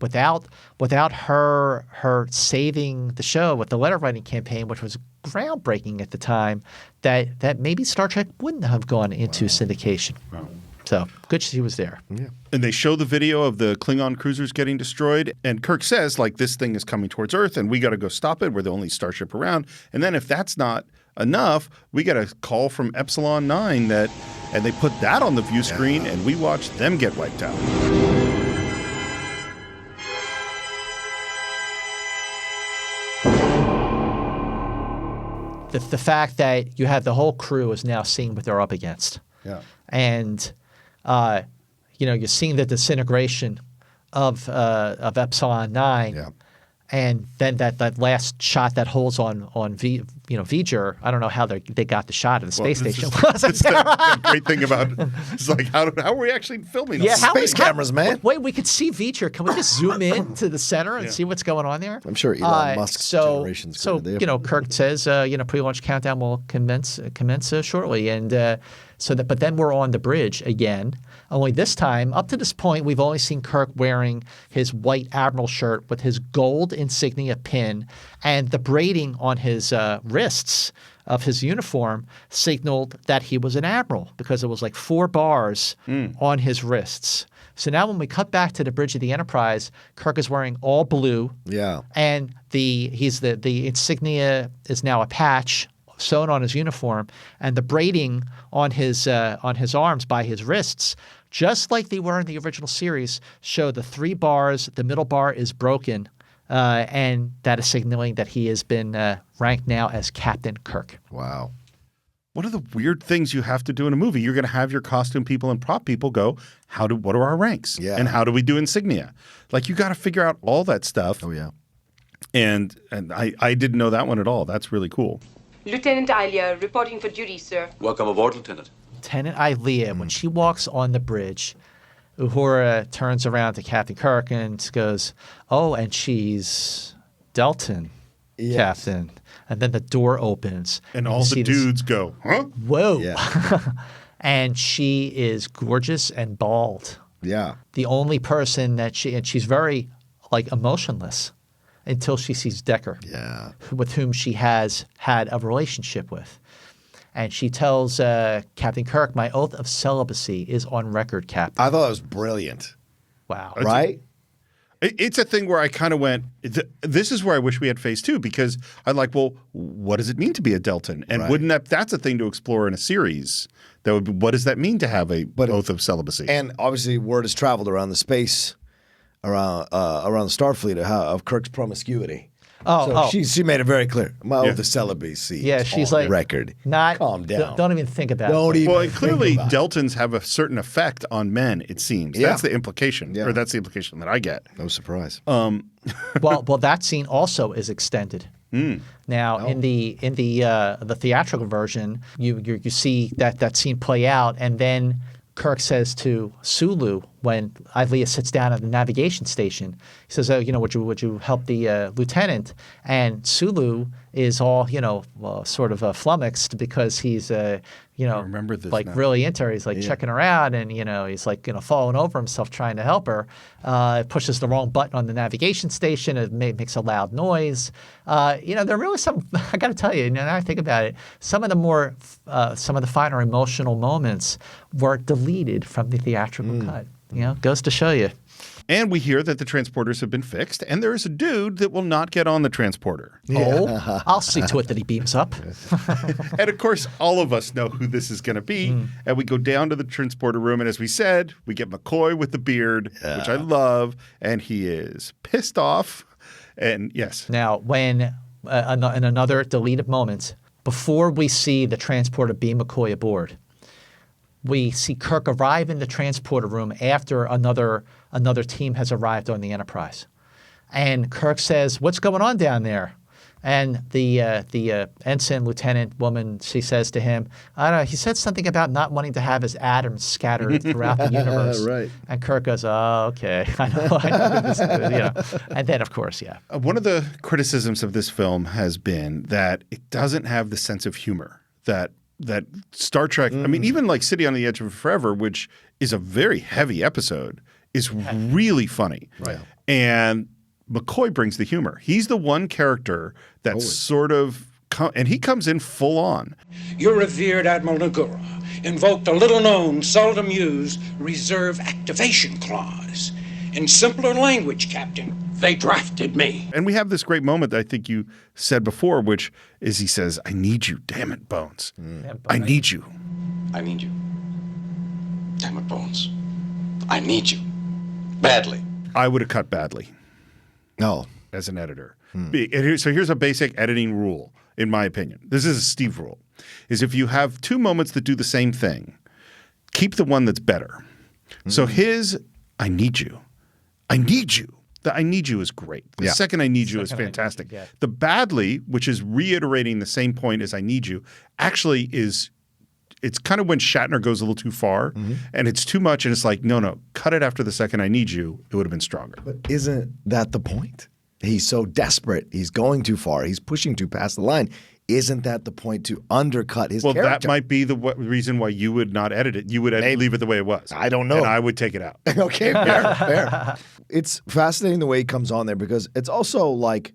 without her saving the show with the letter-writing campaign, which was groundbreaking at the time, that maybe Star Trek wouldn't have gone into syndication. Wow. So good she was there. Yeah. And they show the video of the Klingon cruisers getting destroyed. And Kirk says, like, this thing is coming towards Earth and we got to go stop it. We're the only starship around. And then if that's not enough, we got a call from Epsilon 9 and they put that on the view screen and we watch them get wiped out. The fact that you have the whole crew is now seeing what they're up against. Yeah. And, you're seeing the disintegration of Epsilon 9. Yeah. And then that last shot that holds on V'ger, I don't know how they got the shot of the space station. That's the great thing about it. It's like, how are we actually filming? Yeah, Space cameras, man. Wait, we could see V'ger. Can we just zoom in to the center and see what's going on there? I'm sure Elon Musk's generations. So Kirk says, pre-launch countdown will commence shortly, and but then we're on the bridge again. Only this time, up to this point, we've only seen Kirk wearing his white Admiral shirt with his gold insignia pin, and the braiding on his wrists of his uniform signaled that he was an admiral because it was like 4 bars on his wrists. So now when we cut back to the bridge of the Enterprise, Kirk is wearing all blue. Yeah. And the insignia is now a patch sewn on his uniform, and the braiding on his arms by his wrists, just like they were in the original series, show the 3 bars. The middle bar is broken, and that is signaling that he has been ranked now as Captain Kirk. Wow. One of the weird things you have to do in a movie, you're going to have your costume people and prop people go, what are our ranks? Yeah. And how do we do insignia? Like, you got to figure out all that stuff. Oh, yeah. And I didn't know that one at all. That's really cool. Lieutenant Ilia, reporting for duty, sir. Welcome aboard, Lieutenant. Lieutenant Ilia, when she walks on the bridge, Uhura turns around to Captain Kirk and goes, "Oh, and she's Delton, Captain." And then the door opens. And all the dudes go, huh? Whoa. Yeah. And she is gorgeous and bald. Yeah. The only person that she's very, emotionless until she sees Decker. Yeah. With whom she has had a relationship with. And she tells Captain Kirk, "My oath of celibacy is on record, Captain." I thought that was brilliant. Wow. Right? It's a thing where I kind of went, this is where I wish we had phase 2, because I'm like, well, what does it mean to be a Delton? And wouldn't that's a thing to explore in a series? That would be, what does that mean to have a oath of celibacy? And obviously word has traveled around the space, around the Starfleet of Kirk's promiscuity. She made it very clear. My oath of celibacy. Yeah, she's on like record. Calm down. Don't even think about it. Well, clearly Deltons have a certain effect on men. It seems that's the implication, or that's the implication that I get. No surprise. well, that scene also is extended. Now, in the theatrical version, you see that scene play out, and then Kirk says to Sulu when Ilia sits down at the navigation station, he says, would you help the lieutenant? And Sulu is all, sort of flummoxed because he's, remember this now. really into her. He's checking her out, and, he's falling over himself trying to help her. Pushes the wrong button on the navigation station. It makes a loud noise. There are really some, I got to tell you, now I think about it, some of the finer emotional moments were deleted from the theatrical cut. Goes to show you. And we hear that the transporters have been fixed, and there is a dude that will not get on the transporter. Oh, I'll see to it that he beams up. And of course, all of us know who this is going to be. And we go down to the transporter room, and as we said, we get McCoy with the beard, which I love, and he is pissed off. And yes. Now, when in another deleted moment, before we see the transporter beam McCoy aboard, we see Kirk arrive in the transporter room after another team has arrived on the Enterprise. And Kirk says, "What's going on down there?" And the ensign lieutenant woman, she says to him, "I don't know, he said something about not wanting to have his atoms scattered throughout the universe." Right. And Kirk goes, "Oh, okay. I know this, And then, of course, one of the criticisms of this film has been that it doesn't have the sense of humor that Star Trek, I mean, even like City on the Edge of Forever, which is a very heavy episode, is really funny. Right. And McCoy brings the humor. He's the one character that's sort of, and he comes in full on. You're revered Admiral Nagura. invoked a little-known, seldom used reserve activation clause. In simpler language, Captain, they drafted me. And we have this great moment that I think you said before, which is he says, I need you, damn it, Bones. I need you. I need you. Damn it, Bones. I need you. Badly. I would have cut badly. No. As an editor. So here's a basic editing rule, in my opinion. This is a Steve rule, is if you have two moments that do the same thing, keep the one that's better. So his, I need you. I need you. The I need you is great. The second I need you is fantastic. The badly, which is reiterating the same point as I need you, actually is, it's kind of when Shatner goes a little too far and it's too much and it's like, no, cut it after the second I need you. It would have been stronger. But isn't that the point? He's so desperate. He's going too far. He's pushing too past the line. Isn't that the point to undercut his character? Well, that might be the reason why you would not edit it. You would leave it the way it was. I don't know. And I would take it out. Okay, fair. It's fascinating the way he comes on there because it's also like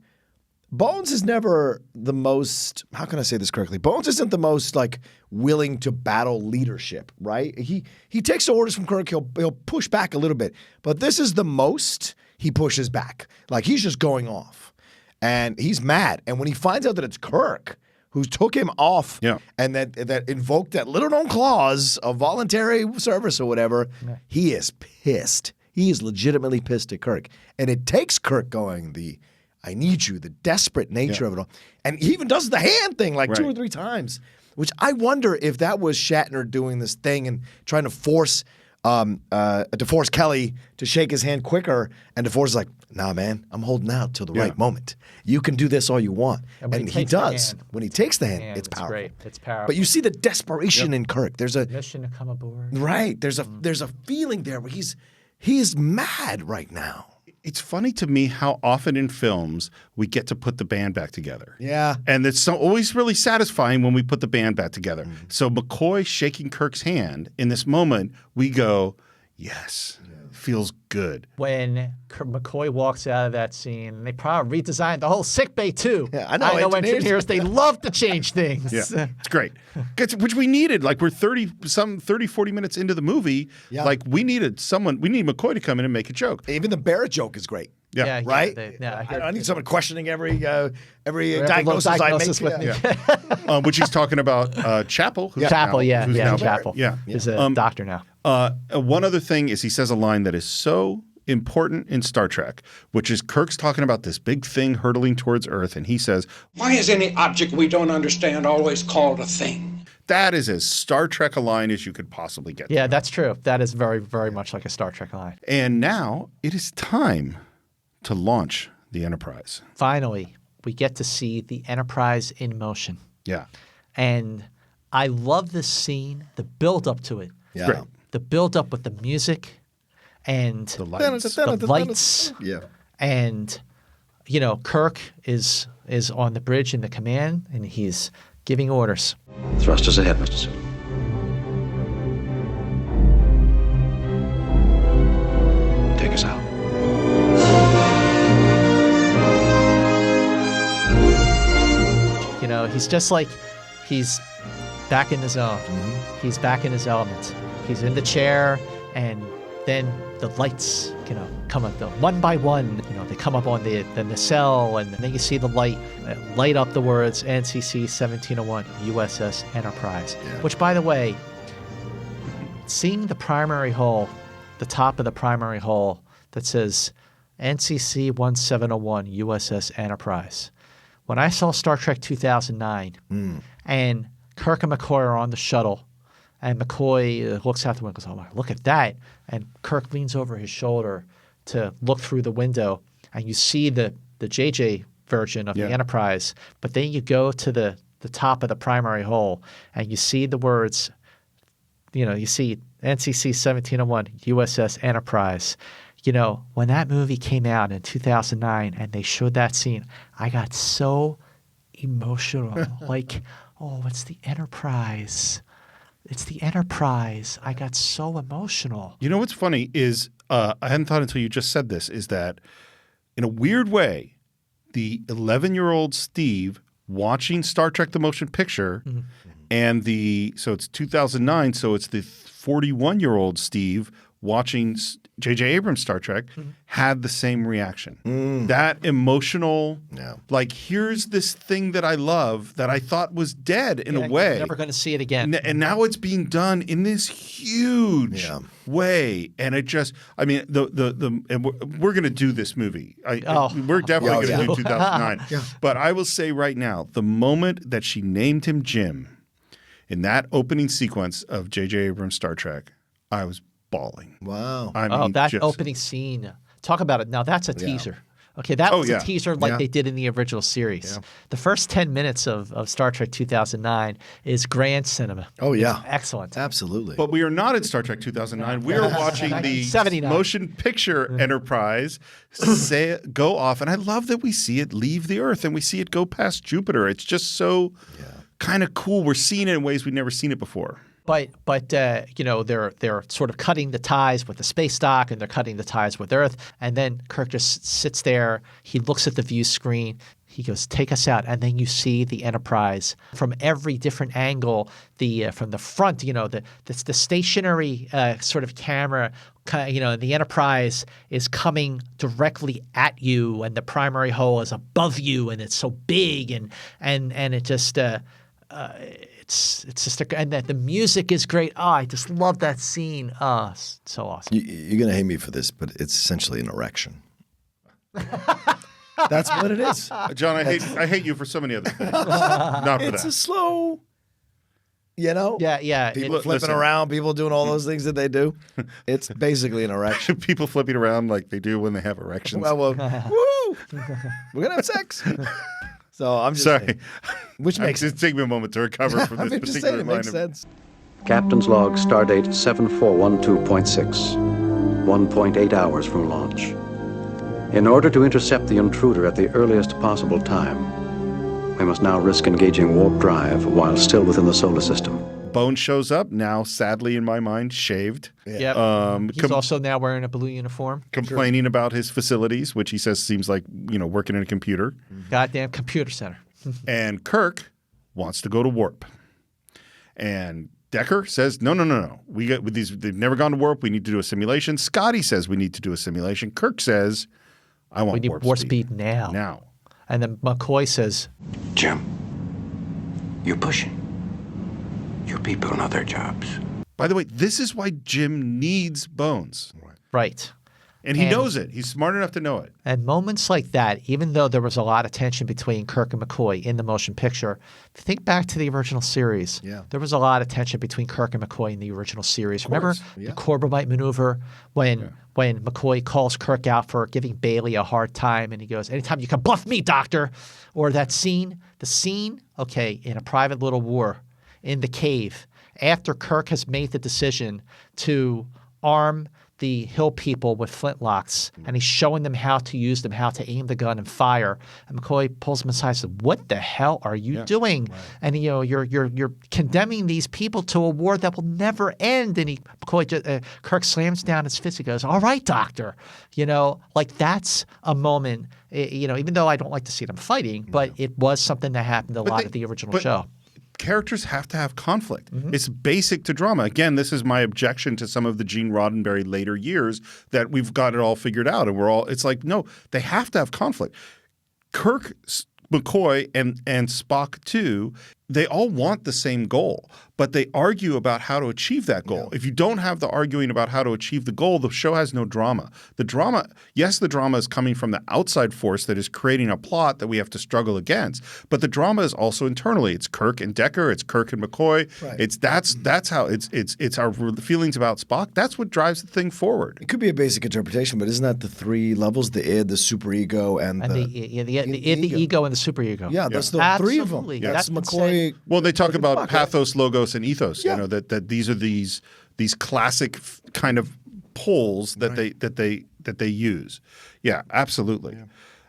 Bones is never the most, how can I say this correctly? Bones isn't the most like willing to battle leadership, right? He takes orders from Kirk. He'll push back a little bit. But this is the most he pushes back. Like he's just going off. And he's mad. And when he finds out that it's Kirk who took him off and that invoked that little-known clause of voluntary service or whatever, he is pissed. He is legitimately pissed at Kirk. And it takes Kirk going, I need you, the desperate nature of it all. And he even does the hand thing like 2 or 3 times, which I wonder if that was Shatner doing this thing and trying to force Kelly to shake his hand quicker, and DeForest is like, nah, man, I'm holding out till the right moment. You can do this all you want. And he does. When he takes the hand, it's powerful. Great. It's powerful. But you see the desperation in Kirk. There's a mission to come aboard. Right. There's a feeling there where he is mad right now. It's funny to me how often in films we get to put the band back together. Yeah. And it's always really satisfying when we put the band back together. So McCoy shaking Kirk's hand, in this moment, we go, yes, feels good. When McCoy walks out of that scene, they probably redesigned the whole sickbay too. Yeah, I know engineers, they love to change things. Yeah, it's great. Which we needed. Like we're 40 minutes into the movie. Yeah. Like we need McCoy to come in and make a joke. Even the Barrett joke is great. Yeah. Right? I need someone questioning every diagnosis I make. With me. Which he's talking about Chapel. Chapel, Chapel. Chapel. Yeah. He's a doctor now. One other thing is he says a line that is so important in Star Trek, which is Kirk's talking about this big thing hurtling towards Earth, and he says, why is any object we don't understand always called a thing? That is as Star Trek a line as you could possibly get. Yeah, that's true. That is very, very much like a Star Trek line. And now it is time to launch the Enterprise. Finally, we get to see the Enterprise in motion. Yeah. And I love this scene, the build up to it. Yeah. Great. The build up with the music and The lights. the lights. Yeah. And, Kirk is on the bridge in the command and he's giving orders. Thrusters ahead, Mr. Sulu. Take us out. He's just like, he's back in the zone. He's back in his element. He's in the chair, and then the lights, come up one by one. They come up on the nacelle, and then you see the light up the words NCC 1701 USS Enterprise. Yeah. Which, by the way, seeing the primary hull, the top of the primary hull that says NCC 1701 USS Enterprise. When I saw Star Trek 2009 and Kirk and McCoy are on the shuttle and McCoy looks out the window and goes, oh, look at that. And Kirk leans over his shoulder to look through the window and you see the JJ version of the Enterprise. But then you go to the top of the primary hull and you see the words, you see NCC 1701 USS Enterprise. When that movie came out in 2009 and they showed that scene, I got so emotional. Like, oh, it's the Enterprise. It's the Enterprise. I got so emotional. What's funny is, I hadn't thought until you just said this, is that in a weird way, the 11-year-old Steve watching Star Trek the Motion Picture And so it's 2009, so it's the 41-year-old Steve watching J.J. Abrams' Star Trek had the same reaction. That emotional, like, here's this thing that I love that I thought was dead in a way. You're never going to see it again. And now it's being done in this huge way. And it just, I mean, and we're going to do this movie. We're definitely going to do 2009. But I will say right now, the moment that she named him Jim in that opening sequence of J.J. Abrams' Star Trek, I was bawling. Wow. I mean, that opening scene. Talk about it. Now, that's a teaser. Okay, that was a teaser like they did in the original series. Yeah. The first 10 minutes of Star Trek 2009 is grand cinema. Oh, yeah. It's excellent. Absolutely. But we are not in Star Trek 2009. We are watching the motion picture Enterprise go off. And I love that we see it leave the Earth and we see it go past Jupiter. It's just so kind of cool. We're seeing it in ways we've never seen it before. But you know, they're sort of cutting the ties with the space dock and they're cutting the ties with Earth. And then Kirk just sits there. He looks at the view screen. He goes, "Take us out." And then you see the Enterprise from every different angle. From the front, you know, the stationary sort of camera. You know, the Enterprise is coming directly at you, and the primary hull is above you, and it's so big, and it just. It's just and the music is great. Oh, I just love that scene. Oh, it's so awesome. You're going to hate me for this, but it's essentially an erection. That's what it is. John, I hate you for so many other things. Not for it's that. A slow, you know? Yeah. People flipping around, people doing all those things that they do. It's basically an erection. People flipping around like they do when they have erections. Well, woo! We're going to have sex. So I'm just sorry. saying, which makes sense. Take me a moment to recover from this just particular saying, it line makes sense. Captain's log, stardate 7412.6, 1.8 hours from launch. In order to intercept the intruder at the earliest possible time, we must now risk engaging warp drive while still within the solar system. Bones shows up, now sadly in my mind, shaved. Yeah. He's also now wearing a blue uniform. Complaining about his facilities, which he says seems like, you know, working in a computer. Goddamn computer center. And Kirk wants to go to warp. And Decker says, no. They've never gone to warp. We need to do a simulation. Scotty says we need to do a simulation. Kirk says, I want we need warp speed now. Now. And then McCoy says, Jim, you're pushing. Your people know their jobs. By the way, this is why Jim needs Bones. Right. And he knows it. He's smart enough to know it. And moments like that, even though there was a lot of tension between Kirk and McCoy in the motion picture, think back to the original series. Yeah. There was a lot of tension between Kirk and McCoy in the original series. Remember the Corbomite maneuver when McCoy calls Kirk out for giving Bailey a hard time and he goes, "Anytime you can bluff me, Doctor." Or that scene, in a private little war in the cave, after Kirk has made the decision to arm the hill people with flintlocks, and he's showing them how to use them, how to aim the gun and fire. And McCoy pulls him aside and says, "What the hell are you doing?" Right. And you're condemning these people to a war that will never end. And Kirk slams down his fist. He goes, "All right, Doctor." You know, like that's a moment. You know, even though I don't like to see them fighting, but it was something that happened a lot of the original show. Characters have to have conflict. It's basic to drama. Again, this is my objection to some of the Gene Roddenberry later years that we've got it all figured out and it's like, no, they have to have conflict. Kirk, McCoy, and Spock too, they all want the same goal, but they argue about how to achieve that goal. If you don't have the arguing about how to achieve the goal, the show has no drama. The drama is coming from the outside force that is creating a plot that we have to struggle against, but the drama is also internally. It's Kirk and Decker, it's Kirk and McCoy. Right. That's how it's our feelings about Spock. That's what drives the thing forward. It could be a basic interpretation, but isn't that the three levels: the id, the superego, and the ego, and the superego? Yeah, that's the three of them. Yeah. That's McCoy. Well, they talk about pathos, logos, and ethos. You know that these are these classic kind of poles that they use. Yeah, absolutely. Yeah.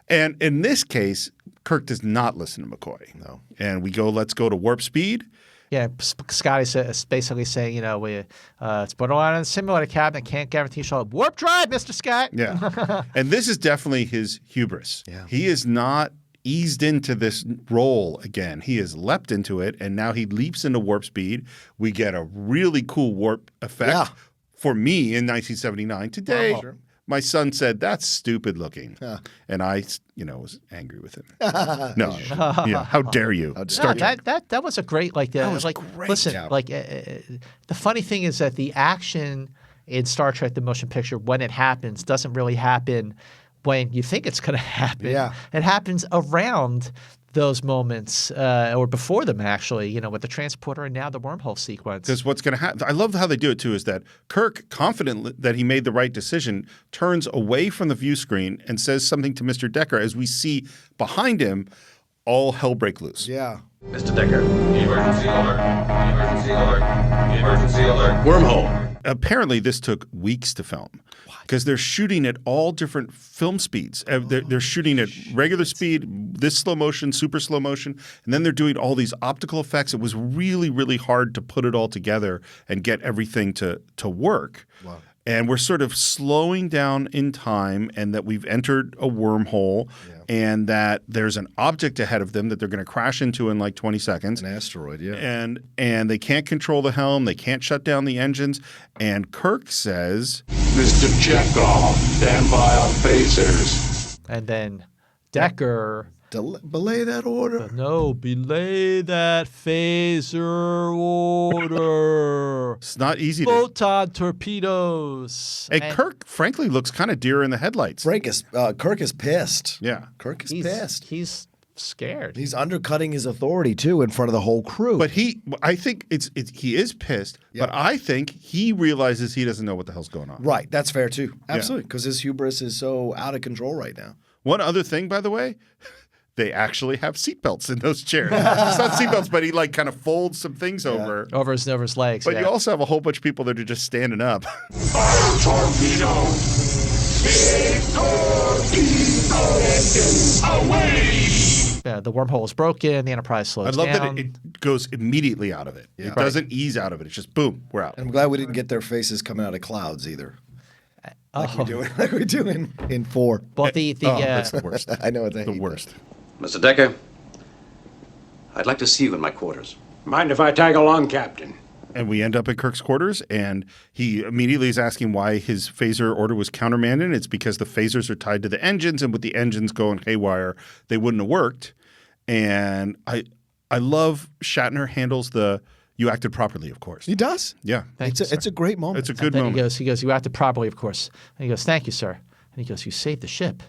And in this case, Kirk does not listen to McCoy. No. And let's go to warp speed. Yeah, Scotty's basically saying, you know, it's put on a simulator cabinet, can't guarantee she'll warp drive, Mr. Scott. Yeah. And this is definitely his hubris. Yeah. He is not eased into this role again. He has leapt into it, and now he leaps into warp speed. We get a really cool warp effect for me in 1979. Today, my son said, that's stupid looking. And I, was angry with him. No. Yeah. How dare you? No, that was a great, that was great. Listen, the funny thing is that the action in Star Trek, the motion picture, when it happens, doesn't really happen when you think it's going to happen. Yeah. It happens around those moments or before them, actually, with the transporter and now the wormhole sequence. Because what's going to happen, I love how they do it too, is that Kirk, confident that he made the right decision, turns away from the view screen and says something to Mr. Decker as we see behind him all hell break loose. Yeah. Mr. Decker. Emergency alert. Emergency alert. Emergency alert. Wormhole. Apparently, this took weeks to film because they're shooting at all different film speeds. They're shooting at regular speed, this slow motion, super slow motion, and then they're doing all these optical effects. It was really, really hard to put it all together and get everything to work. Wow. And we're sort of slowing down in time, and that we've entered a wormhole, and that there's an object ahead of them that they're going to crash into in like 20 seconds. An asteroid, yeah. And they can't control the helm. They can't shut down the engines. And Kirk says, Mr. Chekhov, stand by on phasers. And then Decker... belay that order. No, belay that phaser order. It's not easy. Photon torpedoes. And Kirk, frankly, looks kind of deer in the headlights. Kirk is pissed. Yeah. Kirk is pissed. He's scared. He's undercutting his authority, too, in front of the whole crew. But I think he is pissed, but I think he realizes he doesn't know what the hell's going on. Right. That's fair, too. Absolutely. Because his hubris is so out of control right now. One other thing, by the way, they actually have seatbelts in those chairs. It's not seatbelts, but he kind of folds some things over his legs. But you also have a whole bunch of people that are just standing up. Fire torpedo! Big torpedo! Engines away! The wormhole is broken. The Enterprise slows down. I love that it goes immediately out of it. Yeah. It doesn't ease out of it. It's just boom, we're out. And I'm glad we didn't get their faces coming out of clouds either. Like we do in 4. But that's the worst. I know it's the worst. Mr. Decker, I'd like to see you in my quarters. Mind if I tag along, Captain? And we end up at Kirk's quarters, and he immediately is asking why his phaser order was countermanded. It's because the phasers are tied to the engines, and with the engines going haywire, they wouldn't have worked. And I love Shatner handles you acted properly, of course. He does. Yeah. It's a great moment. It's a good moment. He goes, you acted properly, of course. And he goes, thank you, sir. And he goes, you saved the ship.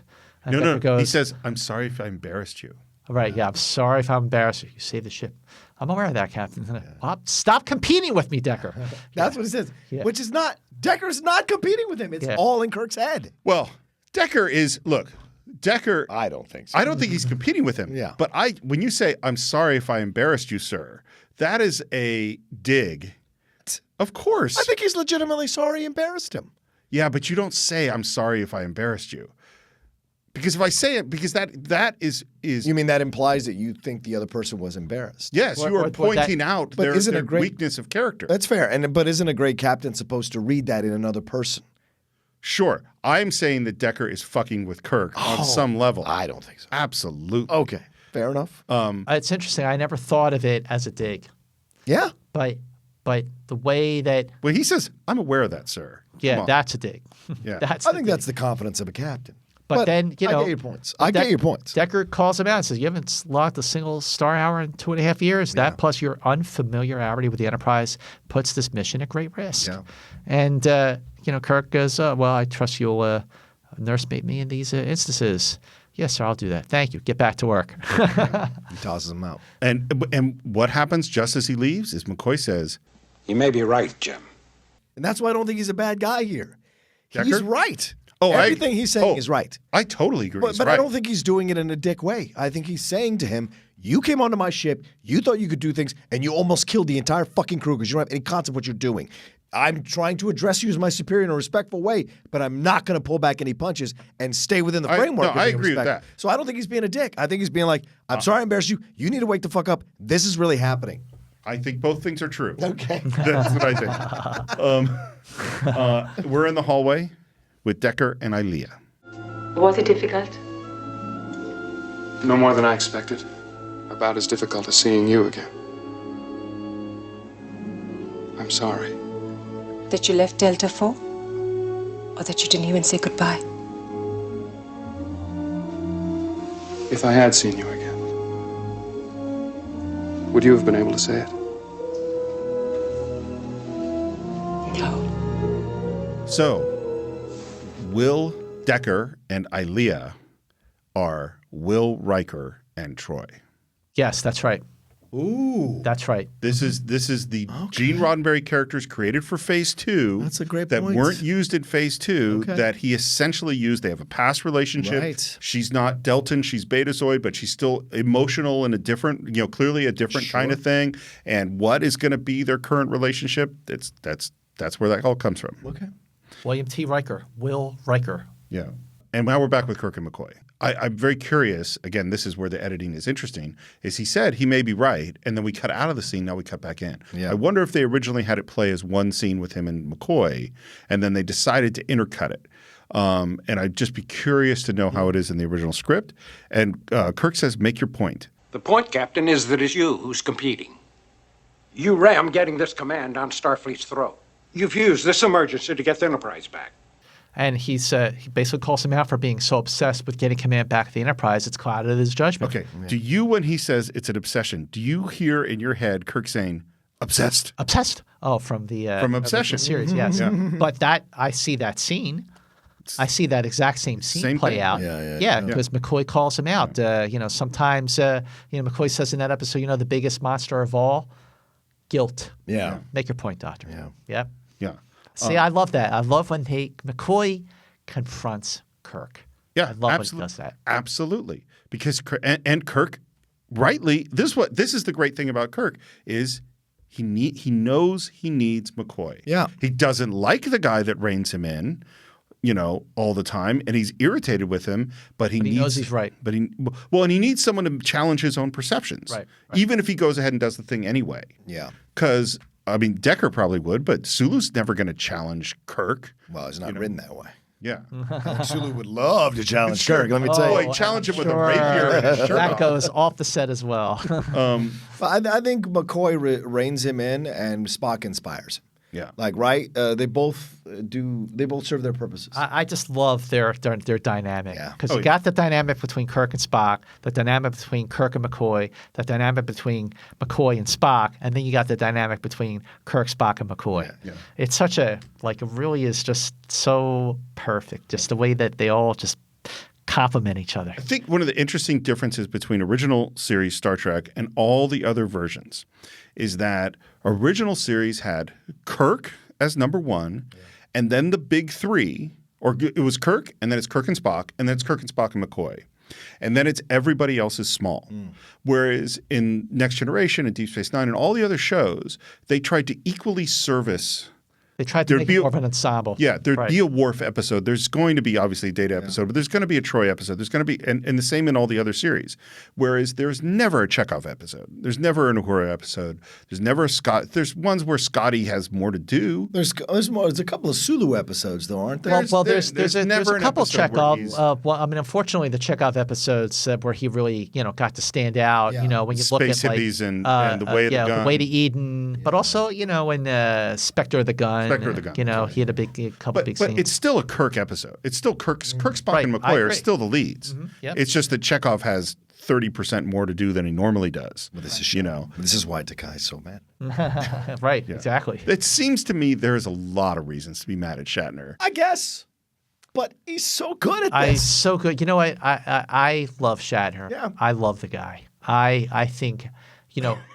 And No. He says, I'm sorry if I embarrassed you. Right, yeah. I'm sorry if I embarrassed you. You saved the ship. I'm aware of that, Captain. Well, stop competing with me, Decker. That's what it says. Yeah. Which is not, Decker's not competing with him. It's all in Kirk's head. Well, Decker, I don't think so. I don't think he's competing with him. Yeah. But when you say, I'm sorry if I embarrassed you, sir, that is a dig. Of course. I think he's legitimately sorry he embarrassed him. Yeah, but you don't say, I'm sorry if I embarrassed you. Because if I say it, because that is you mean that implies that you think the other person was embarrassed? Yes, you are pointing out their weakness of character. That's fair, but isn't a great captain supposed to read that in another person? Sure, I'm saying that Decker is fucking with Kirk on some level. I don't think so. Absolutely. Okay, fair enough. It's interesting. I never thought of it as a dig. Yeah, but the way that he says, I'm aware of that, sir. Yeah, that's a dig. Yeah, I think that's the confidence of a captain. But then, I get your points. I get your points. Decker calls him out and says, you haven't logged a single star hour in 2.5 years. That plus your unfamiliarity with the Enterprise puts this mission at great risk. Yeah. And, Kirk goes, well, I trust you'll nursemaid me in these instances. Yes, sir, I'll do that. Thank you. Get back to work. He tosses him out. And what happens just as he leaves is McCoy says, you may be right, Jim. And that's why I don't think he's a bad guy here. Decker? He's right. Oh, everything he's saying is right. I totally agree. But I don't think he's doing it in a dick way. I think he's saying to him, you came onto my ship, you thought you could do things, and you almost killed the entire fucking crew because you don't have any concept of what you're doing. I'm trying to address you as my superior in a respectful way, but I'm not going to pull back any punches and stay within the framework. I agree with that. So I don't think he's being a dick. I think he's being like, I'm sorry I embarrassed you. You need to wake the fuck up. This is really happening. I think both things are true. Okay. That's what I think. We're in the hallway with Decker and Ilea. Was it difficult? No more than I expected. About as difficult as seeing you again. I'm sorry. That you left Delta 4? Or that you didn't even say goodbye? If I had seen you again, would you have been able to say it? No. So, Will Decker and Ilea are Will Riker and Troy. Yes, that's right. Ooh. That's right. This is the Gene Roddenberry characters created for Phase 2. That's a great that point. weren't used in Phase 2 Okay. that he essentially used. They have a past relationship. Right. She's not Deltan, she's Betazoid, but she's still emotional in a different, clearly a different kind of thing. And what is going to be their current relationship? That's where that all comes from. Okay. William T. Riker. Will Riker. Yeah. And now we're back with Kirk and McCoy. I'm very curious. Again, this is where the editing is interesting. Is he said he may be right, and then we cut out of the scene. Now we cut back in. Yeah. I wonder if they originally had it play as one scene with him and McCoy, and then they decided to intercut it. And I'd just be curious to know how it is in the original script. And Kirk says, "Make your point." The point, Captain, is that it's you who's competing. You ram getting this command on Starfleet's throat. You've used this emergency to get the Enterprise back. And he basically calls him out for being so obsessed with getting command back at the Enterprise, it's clouded his judgment. Okay. Do you, when he says it's an obsession, do you hear in your head Kirk saying obsessed? Obsessed. Oh, from the Obsession series, yes. Yeah. But I see that scene. I see that exact same scene Same play thing. out. Yeah. Because McCoy calls him out. Sometimes McCoy says in that episode, the biggest monster of all, guilt. Yeah. Make your point, Doctor. Yeah. Yep. Yeah. See, I love that. I love when McCoy confronts Kirk. Yeah, I love absolutely. when he does that. Absolutely, because and Kirk, rightly, this is the great thing about Kirk is he knows he needs McCoy. Yeah. He doesn't like the guy that reins him in, all the time, and he's irritated with him. But he knows he's right. But and he needs someone to challenge his own perceptions, Right. Even if he goes ahead and does the thing anyway. Yeah. Because Decker probably would, but Sulu's never going to challenge Kirk. Well, it's not written that way. Yeah. Sulu would love to challenge Kirk. Let me tell you. Boy, challenge him with a rapier and a shirt That off. goes off the set as well. I think McCoy reins him in and Spock inspires. Yeah. Right? They both serve their purposes. I just love their dynamic. Yeah. Because you got the dynamic between Kirk and Spock, the dynamic between Kirk and McCoy, the dynamic between McCoy and Spock, and then you got the dynamic between Kirk, Spock, and McCoy. Yeah. It's such it really is just so perfect. Just the way that they all just complement each other. I think one of the interesting differences between original series Star Trek and all the other versions is that original series had Kirk as number one, and then the big three, or it was Kirk, and then it's Kirk and Spock, and then it's Kirk and Spock and McCoy. And then it's everybody else is small. Whereas in Next Generation and Deep Space Nine and all the other shows, they tried to equally service. They tried to make it more of an ensemble. Yeah, there'd Right. be a Worf episode. There's going to be obviously a Data episode, but there's going to be a Troy episode. There's going to be, and the same in all the other series. Whereas there's never a Chekhov episode. There's never an Uhura episode. There's never a Scott. There's ones where Scotty has more to do. There's a couple of Sulu episodes though, aren't there? There's a never an couple episode where Chekhov. he's- Unfortunately, the Chekhov episodes where he really got to stand out. Yeah. When you look at Space Hippies and The Way of the Gun. The Way to Eden, but also in Spectre of the Gun. Spectre of the Gun, He had a couple big But scenes. it's still a Kirk episode. It's still Kirk, Spock, Right, and I McCoy are agree. still the leads. Yep. It's just that Chekhov has 30% more to do than he normally does. This is This is why Takai's so mad. Right, exactly. It seems to me there is a lot of reasons to be mad at Shatner. I guess. But he's so good at He's this. so good. You know what? I love Shatner. Yeah. I love the guy. I think,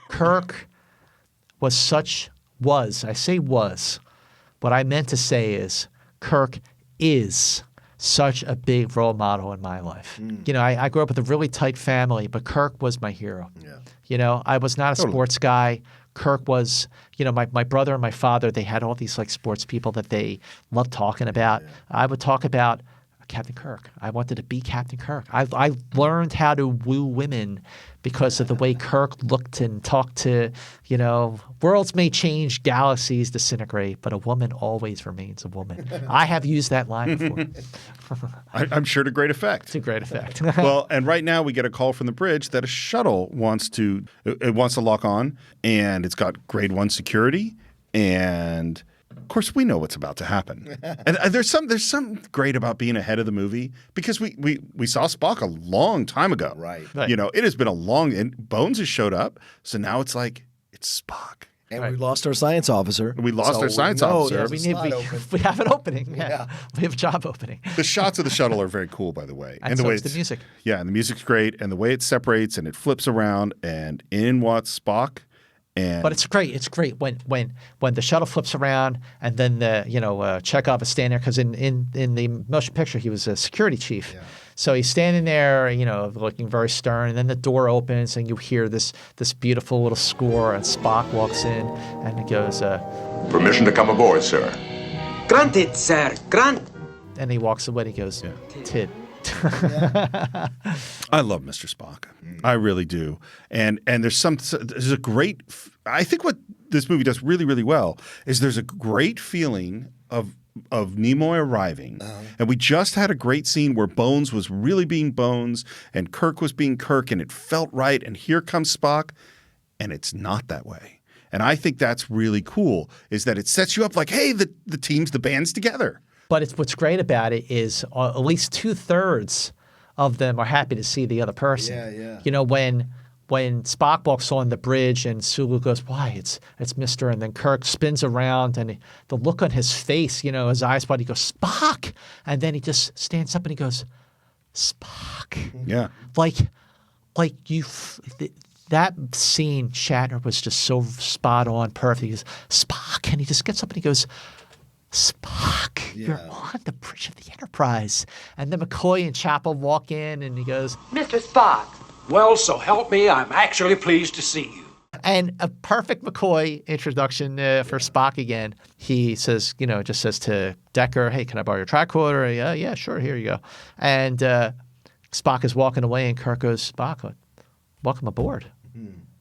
Kirk I say was. What I meant to say is Kirk is such a big role model in my life. I grew up with a really tight family, but Kirk was my hero. Yeah. I was not a sports guy. Kirk was, my brother and my father, they had all these sports people that they loved talking about. I would talk about Captain Kirk. I wanted to be Captain Kirk. I learned how to woo women because of the way Kirk looked and talked to, worlds may change, galaxies disintegrate, but a woman always remains a woman. I have used that line before. I'm sure to great effect. To great effect. Well, and right now we get a call from the bridge that a shuttle wants to lock on, and it's got grade 1 security, and of course, we know what's about to happen. And there's something great about being ahead of the movie because we saw Spock a long time ago. Right. It has been and Bones has showed up, so now it's like it's Spock. And we lost our science officer. We lost our science officer. Yeah, we have an opening. Yeah. We have a job opening. The shots of the shuttle are very cool, by the way. And the so way is the music. Yeah, and the music's great, and the way it separates and it flips around, and in walks Spock. But it's great. It's great when the shuttle flips around and then the Chekhov is standing there because in the motion picture he was a security chief. Yeah. So he's standing there, looking very stern, and then the door opens and you hear this beautiful little score, and Spock walks in and he goes, "Permission to come aboard, sir." Granted, sir. Grant. And he walks away and he goes, "Tid." I love Mr. Spock. I really do. And there's a great I think what this movie does really, really well is there's a great feeling of Nimoy arriving. And we just had a great scene where Bones was really being Bones and Kirk was being Kirk, and it felt right. And here comes Spock, and it's not that way. And I think that's really cool, is that it sets you up like, hey, the band's together. But what's great about it is at least 2/3 of them are happy to see the other person. Yeah. When Spock walks on the bridge and Sulu goes, "Why? It's Mr." And then Kirk spins around and the look on his face, his eyes wide, he goes, "Spock!" And then he just stands up and he goes, "Spock." Yeah. That scene, Shatner was just so spot on, perfect. He goes, "Spock," and he just gets up and he goes, "Spock, you're on the bridge of the Enterprise." And then McCoy and Chapel walk in and he goes, Mr. Spock. Well, so help me, I'm actually pleased to see you. and a perfect McCoy introduction for Spock again. He says, just says to Decker, "Hey, can I borrow your tricorder?" Yeah, sure, here you go. And Spock is walking away and Kirk goes, "Spock, welcome aboard."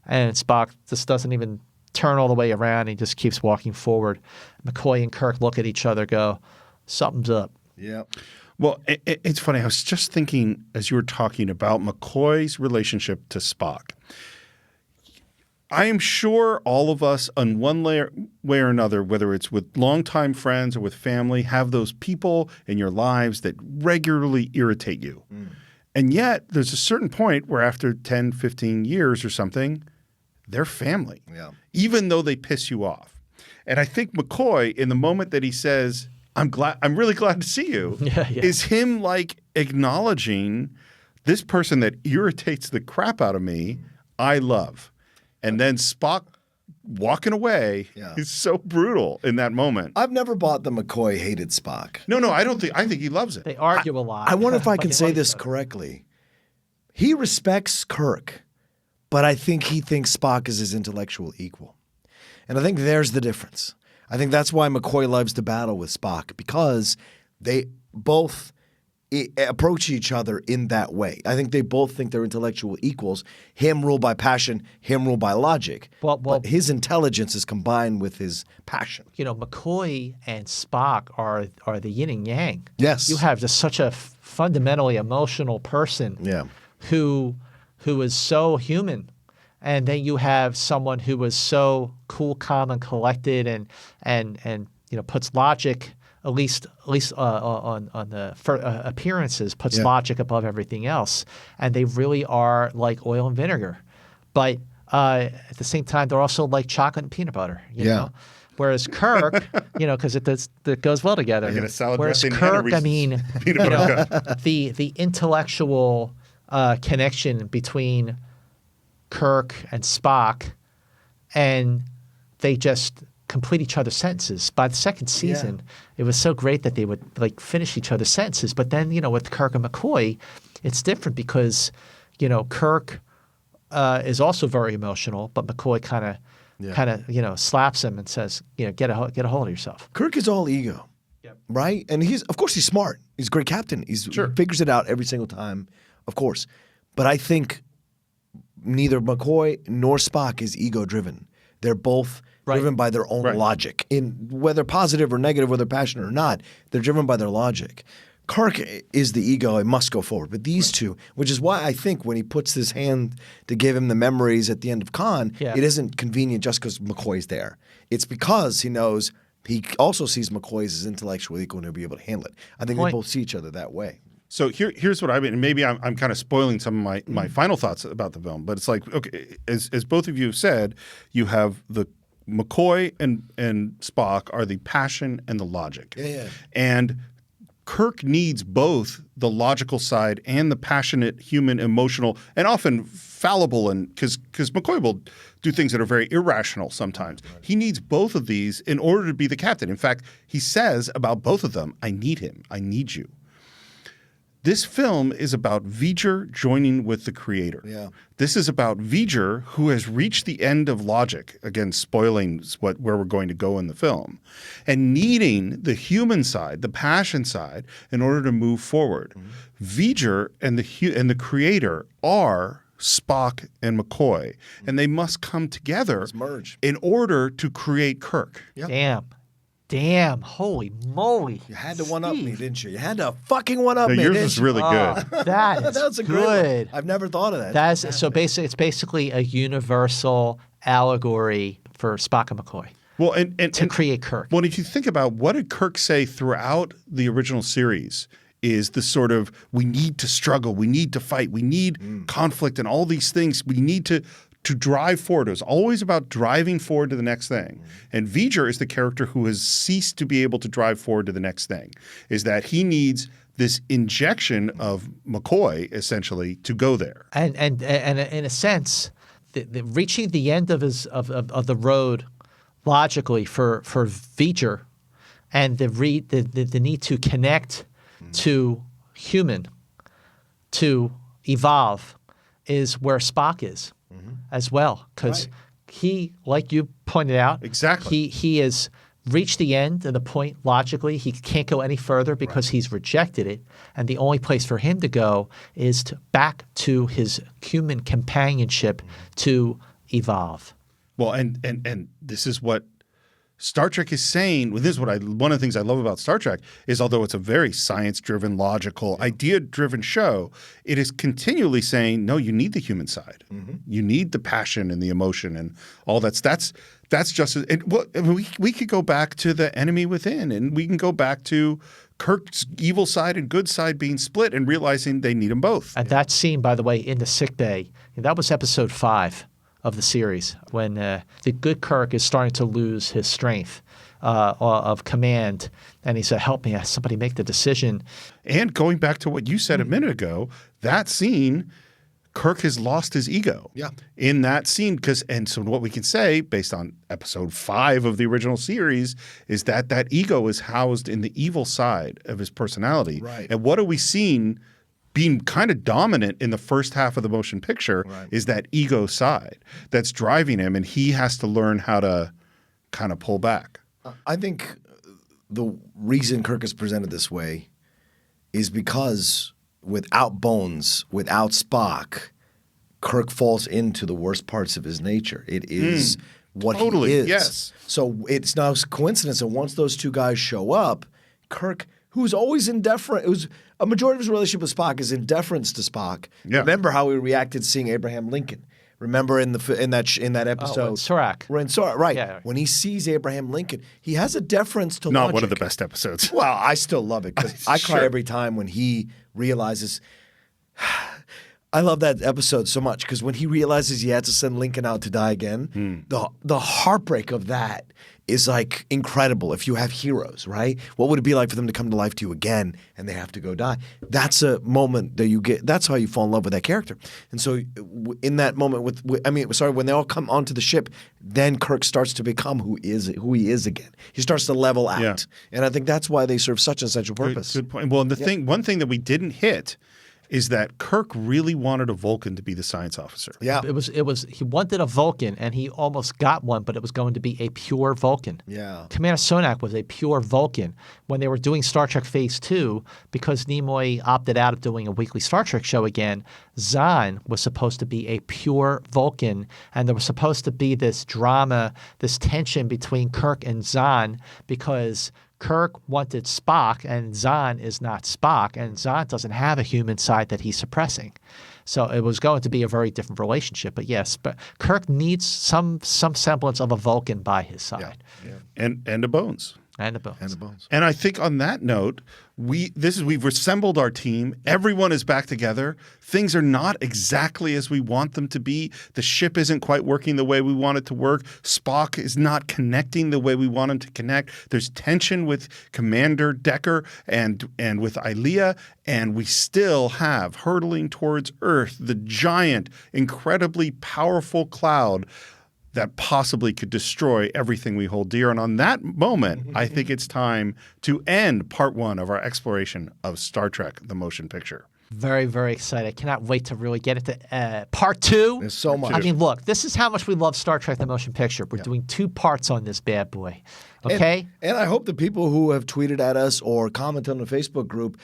And Spock just doesn't even turn all the way around. He just keeps walking forward. McCoy and Kirk look at each other, go, "Something's up." Yeah. Well, it's funny. I was just thinking as you were talking about McCoy's relationship to Spock. I am sure all of us, on one way or another, whether it's with longtime friends or with family, have those people in your lives that regularly irritate you. And yet there's a certain point where after 10, 15 years or something, they're family, even though they piss you off. And I think McCoy, in the moment that he says, I'm really glad to see you, is him like acknowledging this person that irritates the crap out of me, I love. And then Spock walking away is so brutal in that moment. I've never bought the McCoy hated Spock. No, I think he loves it. They argue a lot. I wonder if I can say this correctly. He respects Kirk, but I think he thinks Spock is his intellectual equal. And I think there's the difference. I think that's why McCoy loves to battle with Spock, because they both approach each other in that way. I think they both think they're intellectual equals. Him ruled by passion, him ruled by logic. But his intelligence is combined with his passion. McCoy and Spock are the yin and yang. Yes. You have just such a fundamentally emotional person who is so human. And then you have someone who is so cool, calm, and collected, and puts logic, at least on the appearances, puts logic above everything else. And they really are like oil and vinegar, but at the same time, they're also like chocolate and peanut butter. You know? Whereas Kirk, because it goes well together. Get a salad Whereas dressing Kirk, and I mean, the intellectual connection between Kirk and Spock, and they just complete each other's sentences. By the second season, it was so great that they would finish each other's sentences. But then, with Kirk and McCoy, it's different because, Kirk is also very emotional, but McCoy kind of slaps him and says, get a hold of yourself. Kirk is all ego. right? And of course he's smart. He's a great captain. He figures it out every single time, of course. But I think neither McCoy nor Spock is ego-driven. They're both driven by their own logic. In whether positive or negative, whether passionate or not, they're driven by their logic. Kirk is the ego and must go forward. But these two, which is why I think when he puts his hand to give him the memories at the end of Khan, it isn't convenient just because McCoy's there. It's because he knows he also sees McCoy as his intellectual equal and he'll be able to handle it. I think they both see each other that way. So here's what I mean, and maybe I'm kind of spoiling some of my final thoughts about the film, but it's like, okay, as both of you have said, you have the McCoy and Spock are the passion and the logic. Yeah. And Kirk needs both the logical side and the passionate, human, emotional, and often fallible, and because McCoy will do things that are very irrational sometimes. He needs both of these in order to be the captain. In fact, he says about both of them, I need him. I need you. This film is about V'ger joining with the creator. Yeah. This is about V'ger who has reached the end of logic, again, spoiling where we're going to go in the film, and needing the human side, the passion side, in order to move forward. V'ger and the creator are Spock and McCoy, and they must come together merge in order to create Kirk. Yep. Damn. Holy moly. You had to one-up me, didn't you? You had to fucking one-up me, yours didn't was you? really good. That's a good. Great one. I've never thought of that. So basically, it's basically a universal allegory for Spock and McCoy. Well, and to create Kirk. Well, if you think about what did Kirk say throughout the original series, is the sort of, we need to struggle, we need to fight, we need conflict and all these things. We need to drive forward. It was always about driving forward to the next thing. And V'ger is the character who has ceased to be able to drive forward to the next thing, is that he needs this injection of McCoy, essentially, to go there. And in a sense, reaching the end of the road logically for V'ger, and the need to connect to human, to evolve, is where Spock is as well. Because he, like you pointed out, he has reached the end and the point logically. He can't go any further because he's rejected it. And the only place for him to go is back to his human companionship to evolve. Well, and this is what Star Trek is saying. Well, this is what one of the things I love about Star Trek is, although it's a very science-driven, logical, idea-driven show, it is continually saying, no, you need the human side. You need the passion and the emotion and all that's just we could go back to the enemy within, and we can go back to Kirk's evil side and good side being split and realizing they need them both. And that scene, by the way, in the sick bay, that was episode 5 of the series, when the good Kirk is starting to lose his strength of command, and he said, help me, somebody make the decision. And going back to what you said a minute ago, that scene, Kirk has lost his ego in that scene. And so what we can say, based on episode 5 of the original series, is that ego is housed in the evil side of his personality. Right. And what are we seeing being kind of dominant in the first half of the motion picture is that ego side that's driving him, and he has to learn how to kind of pull back. I think the reason Kirk is presented this way is because without Bones, without Spock, Kirk falls into the worst parts of his nature. It is what he is. Yes. So it's no coincidence that once those two guys show up, Kirk, who's always indifferent, a majority of his relationship with Spock is in deference to Spock. Yeah. Remember how he reacted seeing Abraham Lincoln. Remember in that episode, Serac. We're in Serac, right? Yeah. When he sees Abraham Lincoln, he has a deference to Not logic. one of the best episodes. Well, I still love it because I cry every time when he realizes. I love that episode so much because when he realizes he had to send Lincoln out to die again, the heartbreak of that is like incredible. If you have heroes, right? What would it be like for them to come to life to you again and they have to go die? That's a moment that you get. That's how you fall in love with that character. And so in that moment when they all come onto the ship, then Kirk starts to become who he is again. He starts to level out. Yeah. And I think that's why they serve such an essential purpose. Good point. Well, one thing that we didn't hit is that Kirk really wanted a Vulcan to be the science officer. Yeah. It was he wanted a Vulcan, and he almost got one, but it was going to be a pure Vulcan. Yeah. Commander Sonak was a pure Vulcan. When they were doing Star Trek Phase 2, because Nimoy opted out of doing a weekly Star Trek show again, Zahn was supposed to be a pure Vulcan, and there was supposed to be this drama, this tension between Kirk and Zahn, because Kirk wanted Spock, and Zahn is not Spock, and Zahn doesn't have a human side that he's suppressing. So it was going to be a very different relationship. But yes, but Kirk needs some semblance of a Vulcan by his side. Yeah. And a Bones. And the Bones. And I think on that note, we've assembled our team. Everyone is back together. Things are not exactly as we want them to be. The ship isn't quite working the way we want it to work. Spock is not connecting the way we want him to connect. There's tension with Commander Decker and with Ilea, and we still have hurtling towards Earth the giant, incredibly powerful cloud that possibly could destroy everything we hold dear. And on that moment, I think it's time to end part 1 of our exploration of Star Trek, the motion picture. Very, very excited. I cannot wait to really get into part 2. There's so much. I mean, look, this is how much we love Star Trek, the motion picture. We're doing 2 parts on this bad boy. Okay? And I hope the people who have tweeted at us or commented on the Facebook group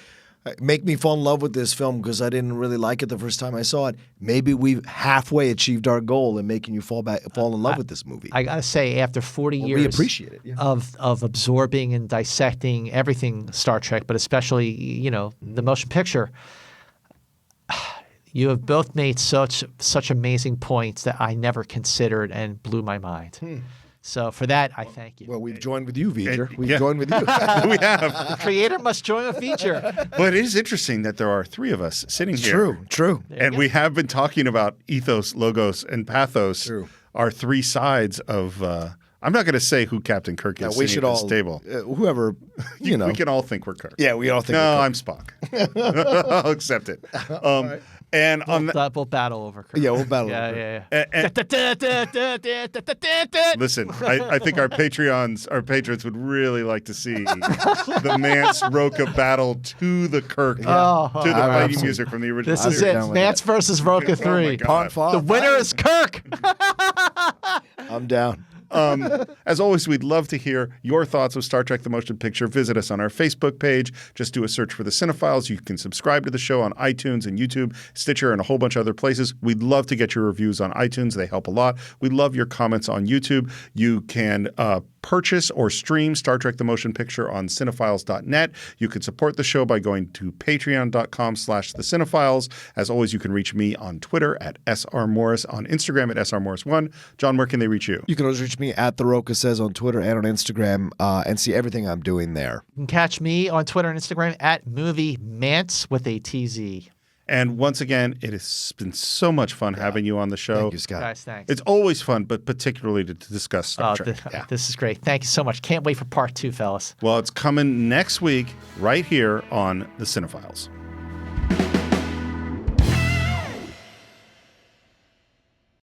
make me fall in love with this film because I didn't really like it the first time I saw it. Maybe we've halfway achieved our goal in making you fall in love with this movie. I gotta say, after 40 years we appreciate it, of absorbing and dissecting everything Star Trek, but especially the motion picture, you have both made such amazing points that I never considered and blew my mind. So for that, I thank you. Well, we've joined with you, V'ger. We've joined with you. We have. The creator must join a feature. But it is interesting that there are 3 of us sitting here. True. And we have been talking about ethos, logos, and pathos. True. Our 3 sides of I'm not going to say who Captain Kirk is sitting at this table. Whoever, We can all think we're Kirk. Yeah, we all think no, we're Kirk. I'm Spock. I'll accept it. Right. And we'll battle over Kirk. Yeah, we'll battle over Listen, I think our patrons would really like to see the Mantz Rocha battle to the Kirk, to the fighting music from the original. This is it. Mantz versus Rocha 3. Part 5. The winner is Kirk. I'm down. As always, we'd love to hear your thoughts of Star Trek the Motion Picture. Visit us on our Facebook page. Just do a search for the Cine-Files. You can subscribe to the show on iTunes and YouTube, Stitcher, and a whole bunch of other places. We'd love to get your reviews on iTunes. They help a lot. We love your comments on YouTube. You can purchase or stream Star Trek the Motion Picture on Cine-Files.net. You can support the show by going to patreon.com/the Cine-Files. As always, you can reach me on Twitter at SRMorris, on Instagram at SRMorris1. John, where can they reach you? You can always reach me at The Rocha Says on Twitter and on Instagram and see everything I'm doing there. You can catch me on Twitter and Instagram at Movie Mantz with a TZ. And once again, it has been so much fun having you on the show. Thank you, Scott. Guys, thanks. It's always fun, but particularly to discuss Star Trek. This is great. Thank you so much. Can't wait for part 2, fellas. Well, it's coming next week right here on The Cine-Files.